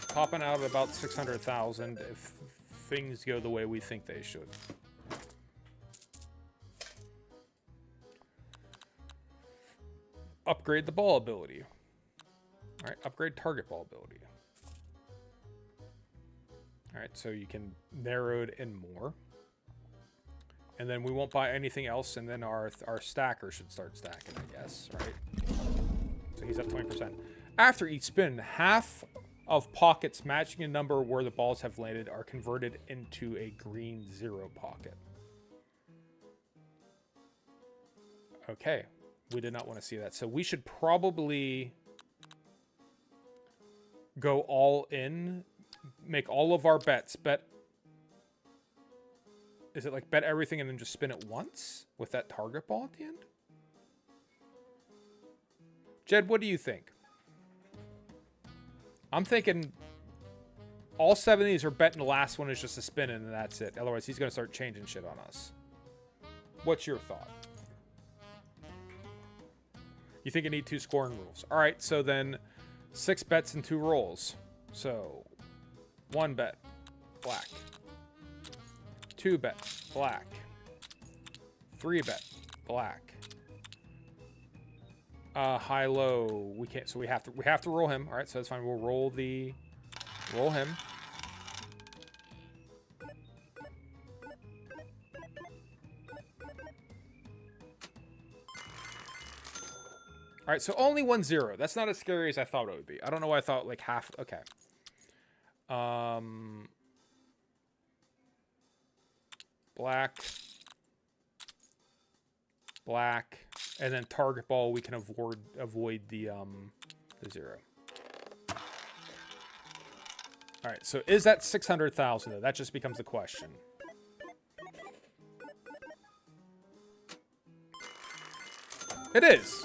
Popping out at about 600,000 if things go the way we think they should. Upgrade the ball ability. Alright, upgrade target ball ability. Alright, so you can narrow it in more. And then we won't buy anything else, and then our stacker should start stacking, I guess, right? So he's up 20%. After each spin, half of pockets matching a number where the balls have landed are converted into a green 0 pocket. Okay, we did not want to see that. So we should probably go all in, make all of our bets. Bet. Is it like bet everything and then just spin it once with that target ball at the end? Jed, what do you think? I'm thinking all 7 of these are betting the last one is just a spin and that's it. Otherwise, he's going to start changing shit on us. What's your thought? You think I need 2 scoring rules. All right, so then 6 bets and 2 rolls. So 1 bet, black. 2 bet, black. 3 bet, black. High low. We can't, so we have to roll him. All right, so that's fine. We'll roll him. All right, so only 1-0. That's not as scary as I thought it would be. I don't know why I thought like half. Okay. Black. Black. And then target ball, we can avoid the 0. All right, so is that 600,000 though? That just becomes the question. It is.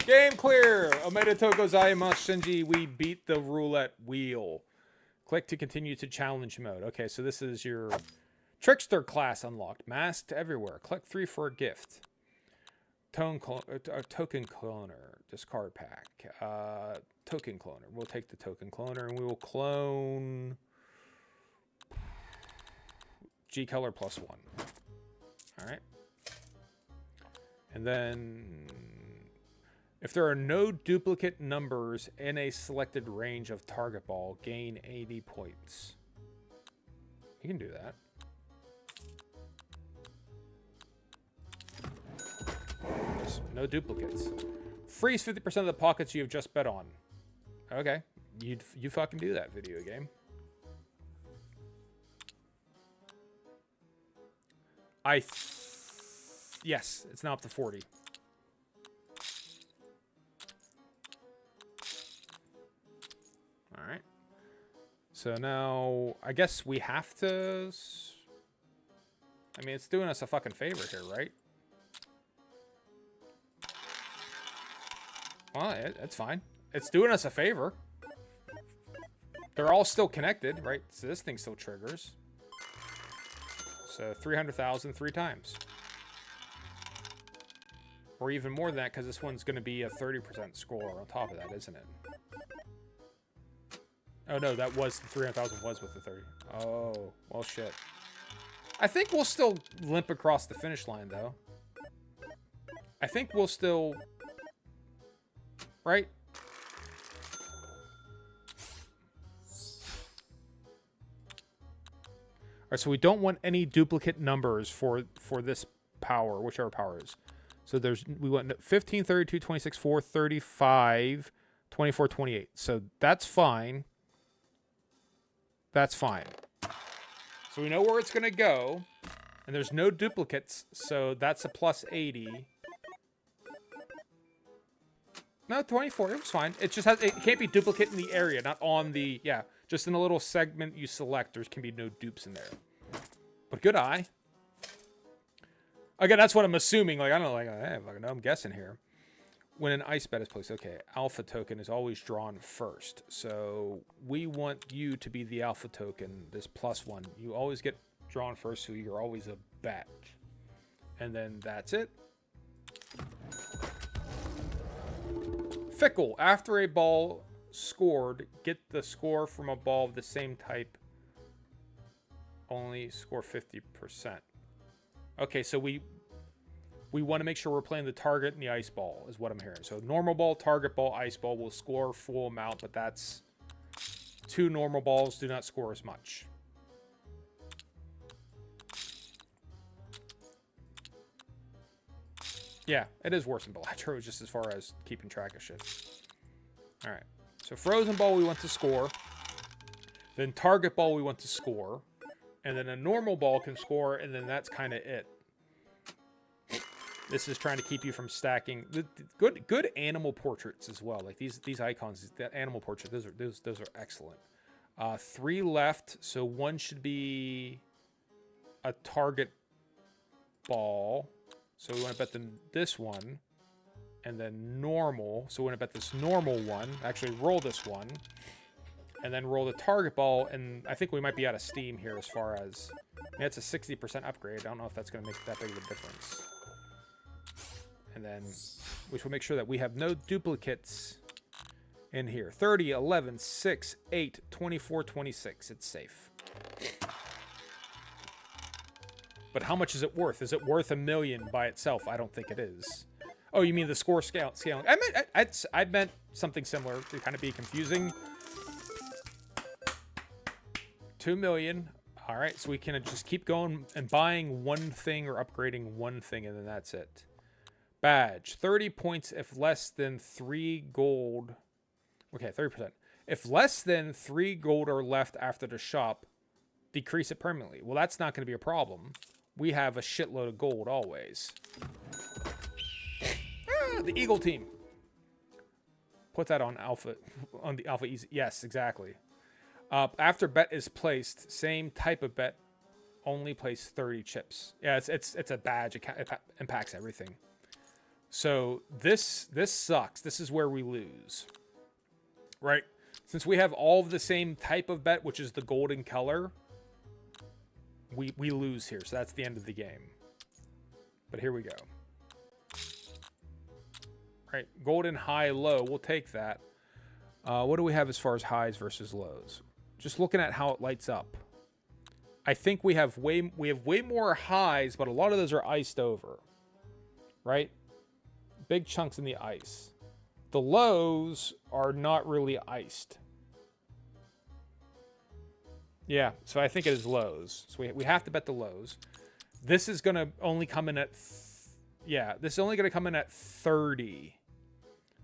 Game clear. Omedetou gozaimasu, Shinji. We beat the roulette wheel. Click to continue to challenge mode. Okay, so this is your trickster class unlocked. Masked everywhere. Click 3 for a gift. Token cloner. Discard pack. Token cloner. We'll take the token cloner and we will clone G color +1. All right. And then if there are no duplicate numbers in a selected range of target ball, gain 80 points. You can do that. Just no duplicates. Freeze 50% of the pockets you have just bet on. Okay. You fucking do that, video game. Yes, it's now up to 40. All right. So now, I guess we have to... I mean, it's doing us a fucking favor here, right? Well, it's fine. It's doing us a favor. They're all still connected, right? So this thing still triggers. So 300,000 3 times. Or even more than that, because this one's going to be a 30% score on top of that, isn't it? Oh, no, that was... 300,000 was with the 30. Oh, well, shit. I think we'll still limp across the finish line, though. I think we'll still... Right? All right, so we don't want any duplicate numbers for this power, whichever power is. So we want 15, 32, 26, 4, 35, 24, 28. So that's fine. That's fine. So we know where it's going to go. And there's no duplicates, so that's a +80. No, 24. It was fine. It just has. It can't be duplicate in the area, not on the. Yeah, just in a little segment you select. There can be no dupes in there. But good eye. Again, that's what I'm assuming. Like I don't know. Like I fucking know. I'm guessing here. When an ice bet is placed, okay, alpha token is always drawn first. So we want you to be the alpha token. This +1. You always get drawn first, so you're always a bet. And then that's it. Fickle. After a ball scored, get the score from a ball of the same type. Only score 50%. Okay, so we want to make sure we're playing the target and the ice ball is what I'm hearing. So normal ball, target ball, ice ball will score full amount, but that's 2 normal balls do not score as much. Yeah, it is worse than Bellator, just as far as keeping track of shit. All right. So frozen ball we want to score. Then target ball we want to score. And then a normal ball can score, and then that's kind of it. This is trying to keep you from stacking. Good animal portraits as well. Like these icons, that animal portrait. Those are excellent. 3 left, so one should be a target ball. So we want to bet this one, and then normal. So we want to bet this normal one. Actually, roll this one, and then roll the target ball. And I think we might be out of steam here as far as. I mean, it's a 60% upgrade. I don't know if that's going to make that big of a difference. And then we should make sure that we have no duplicates in here. 30, 11, 6, 8, 24, 26. It's safe. But how much is it worth? Is it worth $1 million by itself? I don't think it is. Oh, you mean the score scaling? I meant something similar to kind of be confusing. 2 million. All right, so we can just keep going and buying one thing or upgrading one thing, and then that's it. Badge, 30 points if less than 3 gold. Okay, 30%. If less than 3 gold are left after the shop, decrease it permanently. Well, that's not going to be a problem. We have a shitload of gold always. The Eagle team. Put that on Alpha, on the Alpha Easy. Yes, exactly. After bet is placed, same type of bet, only place 30 chips. Yeah, it's a badge. It impacts everything. So this sucks. This is where we lose, right? Since we have all of the same type of bet, which is the golden color, we lose here. So that's the end of the game. But here we go. Right, golden high low. We'll take that. What do we have as far as highs versus lows? Just looking at how it lights up. I think we have way more highs, but a lot of those are iced over. Right? Big chunks in the ice. The lows are not really iced. Yeah, so I think it is lows. So we have to bet the lows. This is going to only come in at... this is only going to come in at 30.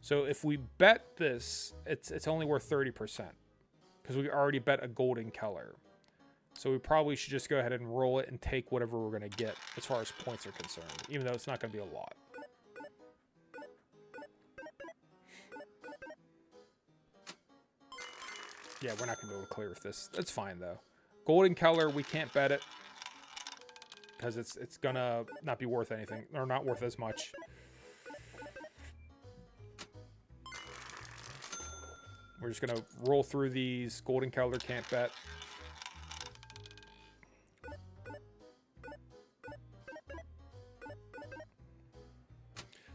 So if we bet this, it's only worth 30%. Because we already bet a golden color. So we probably should just go ahead and roll it and take whatever we're going to get as far as points are concerned. Even though it's not going to be a lot. Yeah, we're not going to be able to clear with this. That's fine, though. Golden color, we can't bet it. Because it's going to not be worth anything. Or not worth as much. We're just going to roll through these. Golden color, can't bet.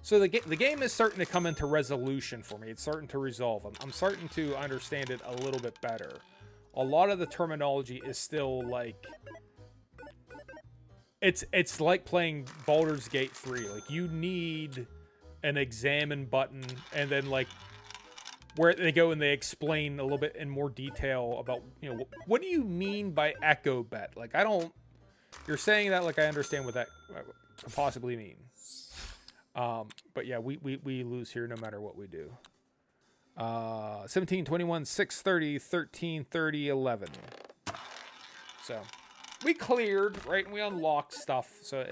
So the game is starting to come into resolution for me. It's starting to resolve. I'm starting to understand it a little bit better. A lot of the terminology is still like... It's like playing Baldur's Gate 3. Like, you need an examine button, and then, like, where they go and they explain a little bit in more detail about, you know, what do you mean by echo bet? Like, I don't... You're saying that like I understand what that could possibly mean. But yeah, we lose here no matter what we do. 17, 21, 6, 30, 13, 30, 11. So we cleared, right? And we unlocked stuff. So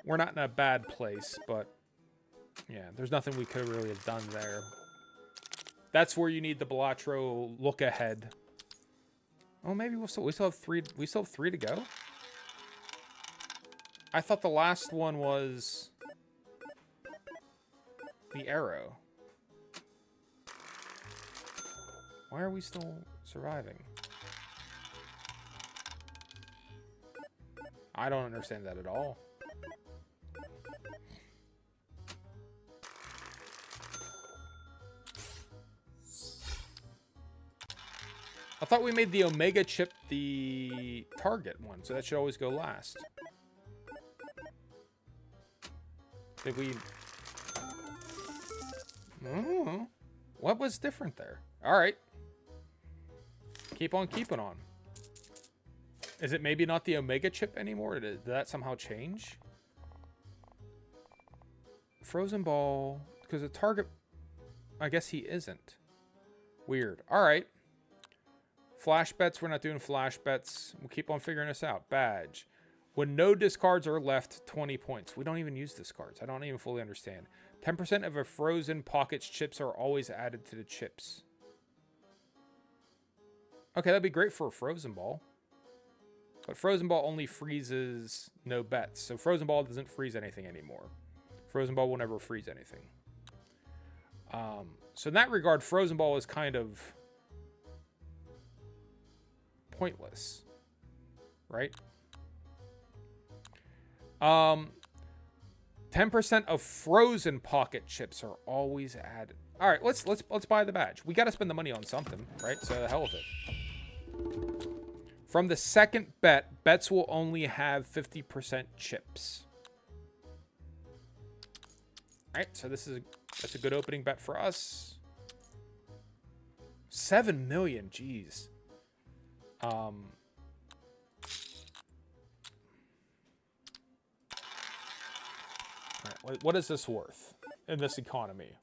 we're not in a bad place, but yeah, there's nothing we could really have done there. That's where you need the Balatro look ahead. Oh, maybe we still have three. We still have 3 to go. I thought the last one was the arrow. Why are we still surviving? I don't understand that at all. I thought we made the Omega chip the target one, so that should always go last. Did we... Oh, what was different there? All right. Keep on keeping on. Is it maybe not the Omega chip anymore? Did that somehow change? Frozen ball. Because the target... I guess he isn't. Weird. All right. Flash bets. We're not doing flash bets. We'll keep on figuring this out. Badge. When no discards are left, 20 points. We don't even use discards. I don't even fully understand. 10% of a frozen pocket's chips are always added to the chips. Okay, that'd be great for a frozen ball. But frozen ball only freezes no bets. So frozen ball doesn't freeze anything anymore. Frozen ball will never freeze anything. So in that regard, frozen ball is kind of pointless, right? 10% of frozen pocket chips are always added. All right, let's buy the badge. We got to spend the money on something, right? So the hell with it. From the second bet, bets will only have 50% chips. All right, so that's a good opening bet for us. 7 million, jeez. Right, what is this worth in this economy?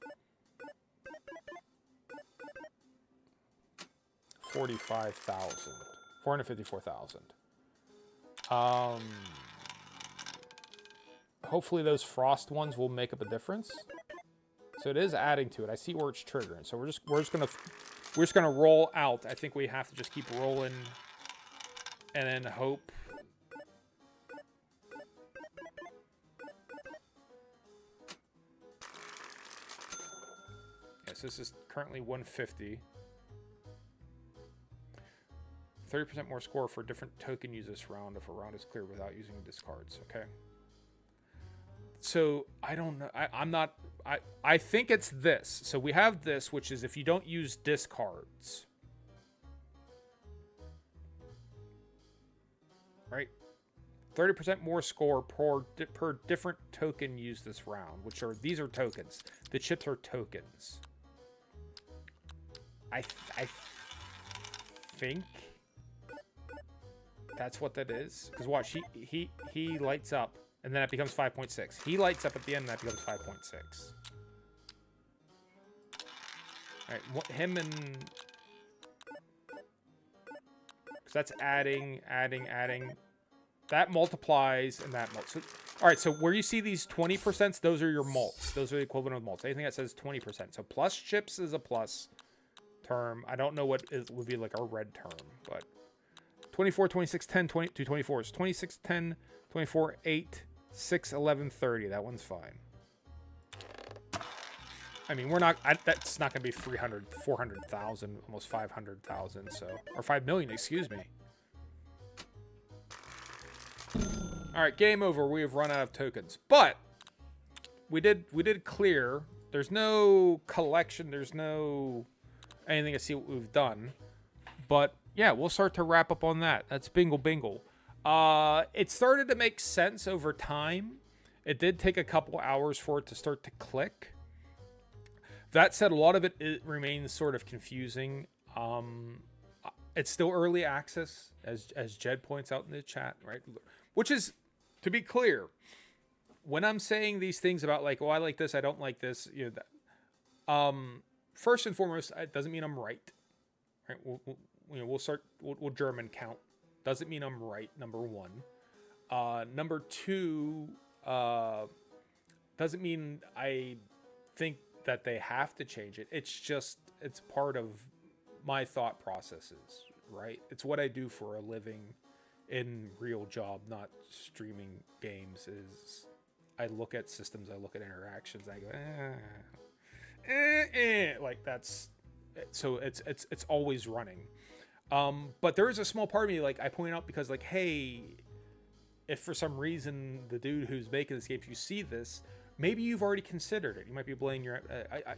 45,000. 454,000. Hopefully those frost ones will make up a difference. So it is adding to it. I see where it's triggering. So we're just gonna roll out. I think we have to just keep rolling and then hope. Yes, this is currently 150. 30% more score for a different token used this round if a round is cleared without using discards. Okay. So I don't know. I think it's this. So we have this, which is if you don't use discards. Right? 30% more score per different token used this round, these are tokens. The chips are tokens. I think that's what that is. Because watch, he lights up, and then it becomes 5.6. He lights up at the end, and that becomes 5.6. All right, him and... Because that's adding. That multiplies, and that multiplies. So, all right, so where you see these 20%, those are your mults. Those are the equivalent of mults. Anything that says 20%. So plus chips is a plus term. I don't know what would be like a red term, but 24, 26, 10, 22, 24 is 26, 10, 24, 8, 6, 11, 30. That one's fine. I mean, that's not going to be 300, 400,000, almost 500,000, so, or 5 million, excuse me. All right, game over. We have run out of tokens, but we did clear. There's no collection. There's no anything to see what we've done, but yeah, we'll start to wrap up on that. That's Bingle. It started to make sense over time. It did take a couple hours for it to start to click. That said, a lot of it remains sort of confusing. It's still early access, as Jed points out in the chat, right? Which is, to be clear, when I'm saying these things about like, oh, I like this, I don't like this, you know, first and foremost, it doesn't mean I'm right. Right? We'll German count. Doesn't mean I'm right. Number one. Number two, doesn't mean I think that they have to change it. It's part of my thought processes, right? It's what I do for a living in real job, not streaming games. Is I look at systems, I look at interactions, I go, like that's, so it's always running. But there is a small part of me, like I point out, because like, hey, if for some reason the dude who's making this game, if you see this, maybe you've already considered it. You might be blaming your.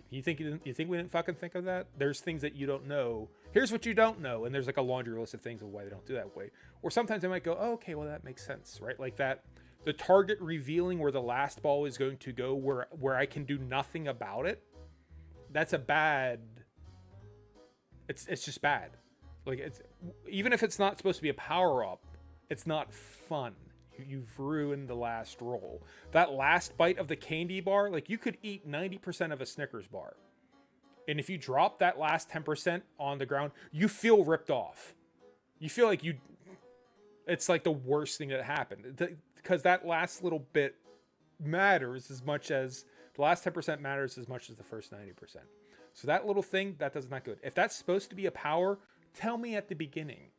You think we didn't fucking think of that? There's things that you don't know. Here's what you don't know, and there's like a laundry list of things of why they don't do that way. Or sometimes they might go, oh, okay, well that makes sense, right? Like that, the target revealing where the last ball is going to go, where I can do nothing about it. That's a bad. It's just bad. Like it's, even if it's not supposed to be a power up, it's not fun. You've ruined the last roll. That last bite of the candy bar, like you could eat 90% of a Snickers bar. And if you drop that last 10% on the ground, you feel ripped off. You feel like It's like the worst thing that happened because that last little bit matters as much as the last 10% matters as much as the first 90%. So that little thing, that does not good. If that's supposed to be a power, tell me at the beginning.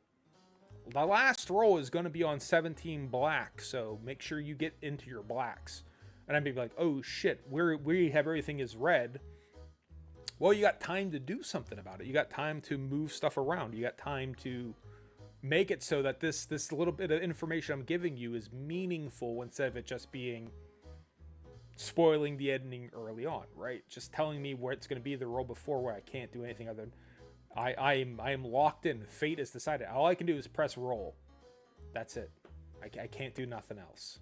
The last roll is going to be on 17 black, so make sure you get into your blacks. And I'd be like, oh shit, we have everything is red. Well, you got time to do something about it. You got time to move stuff around. You got time to make it so that this little bit of information I'm giving you is meaningful instead of it just being spoiling the ending early on, right? Just telling me where it's going to be the roll before where I can't do anything other than I am locked in. Fate is decided. All I can do is press roll. That's it. I can't do nothing else.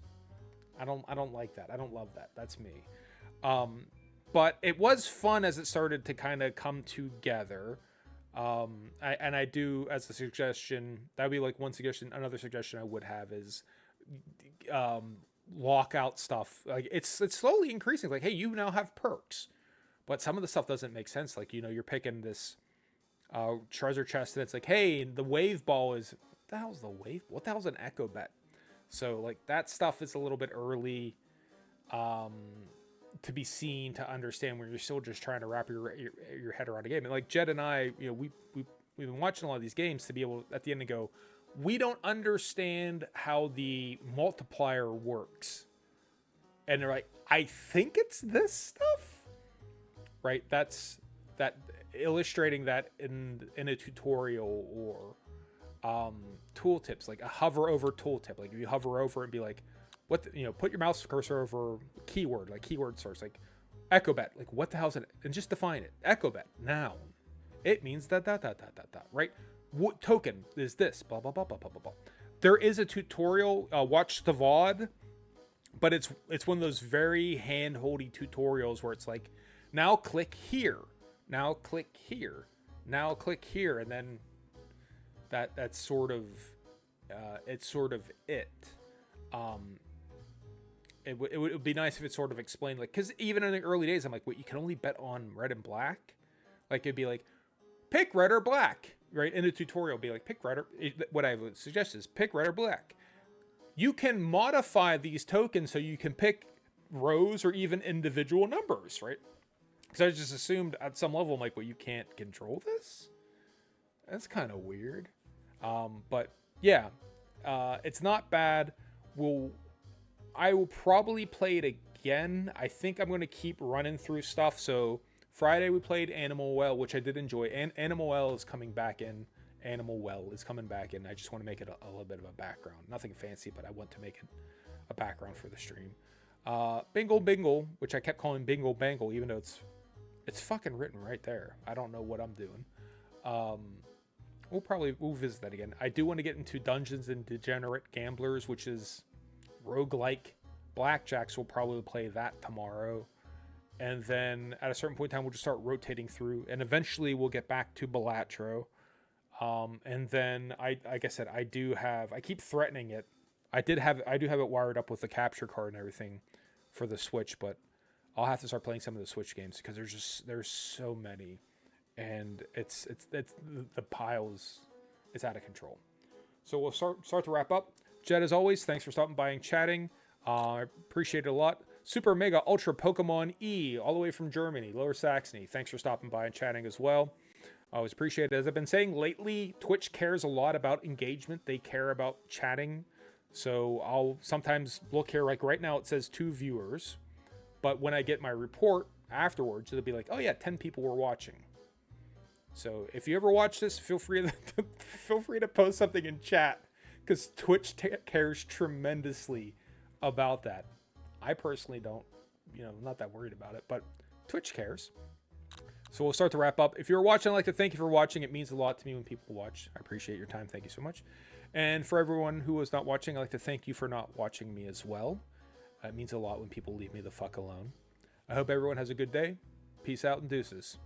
I don't like that. I don't love that. That's me. But it was fun as it started to kind of come together. I do, as a suggestion, that would be like one suggestion. Another suggestion I would have is lockout stuff. Like it's slowly increasing. Like, hey, you now have perks, but some of the stuff doesn't make sense. Like, you're picking this treasure chest, and it's like, hey, the wave ball is, what the hell's the wave? What the hell's an echo bet? So like that stuff is a little bit early to be seen, to understand, when you're still just trying to wrap your head around a game. And like Jed and I, we've been watching a lot of these games to be able at the end to go, we don't understand how the multiplier works. And they're like, I think it's this stuff, right? That's that illustrating that in a tutorial or tooltips, like a hover over tooltip. Like if you hover over and be like, put your mouse cursor over keyword, like keyword source, like echo bet, like what the hell's it? And just define it. Echo bet, noun. It means that, right? What token is this? Blah, blah, blah, blah, blah, blah, blah. There is a tutorial, watch the VOD, but it's one of those very hand-holdy tutorials where it's like, now click here, now click here, now click here, and then that's sort of, it's sort of it. It would be nice if it sort of explained, like, because even in the early days, I'm like, wait, you can only bet on red and black? Like, it'd be like, pick red or black, right? In the tutorial, be like, pick red or, what I would suggest is pick red or black. You can modify these tokens so you can pick rows or even individual numbers, right? Because I just assumed at some level, I'm like, well, you can't control this? That's kind of weird. But yeah, it's not bad. I will probably play it again. I think I'm going to keep running through stuff. So Friday we played Animal Well, which I did enjoy. And Animal Well is coming back in. Animal Well is coming back in. I just want to make it a little bit of a background. Nothing fancy, but I want to make it a background for the stream. Bingle, which I kept calling Bingle Bangle, even though it's fucking written right there. I don't know what I'm doing. We'll visit that again. I do want to get into Dungeons and Degenerate Gamblers, which is roguelike blackjacks. We'll probably play that tomorrow. And then at a certain point in time, we'll just start rotating through. And eventually we'll get back to Balatro. And then, like I said, I keep threatening it. I do have it wired up with the capture card and everything for the Switch, but I'll have to start playing some of the Switch games because there's so many. And it's the piles, it's out of control. So we'll start to wrap up. Jed, as always, thanks for stopping by and chatting. I appreciate it a lot. Super Mega Ultra Pokemon E, all the way from Germany, Lower Saxony. Thanks for stopping by and chatting as well. I always appreciate it. As I've been saying lately, Twitch cares a lot about engagement. They care about chatting. So I'll sometimes look here, like right now it says 2 viewers. But when I get my report afterwards, it'll be like, oh yeah, 10 people were watching. So if you ever watch this, feel free to post something in chat, because Twitch cares tremendously about that. I personally don't, I'm not that worried about it, but Twitch cares. So we'll start to wrap up. If you're watching, I'd like to thank you for watching. It means a lot to me when people watch. I appreciate your time. Thank you so much. And for everyone who was not watching, I'd like to thank you for not watching me as well. It means a lot when people leave me the fuck alone. I hope everyone has a good day. Peace out and deuces.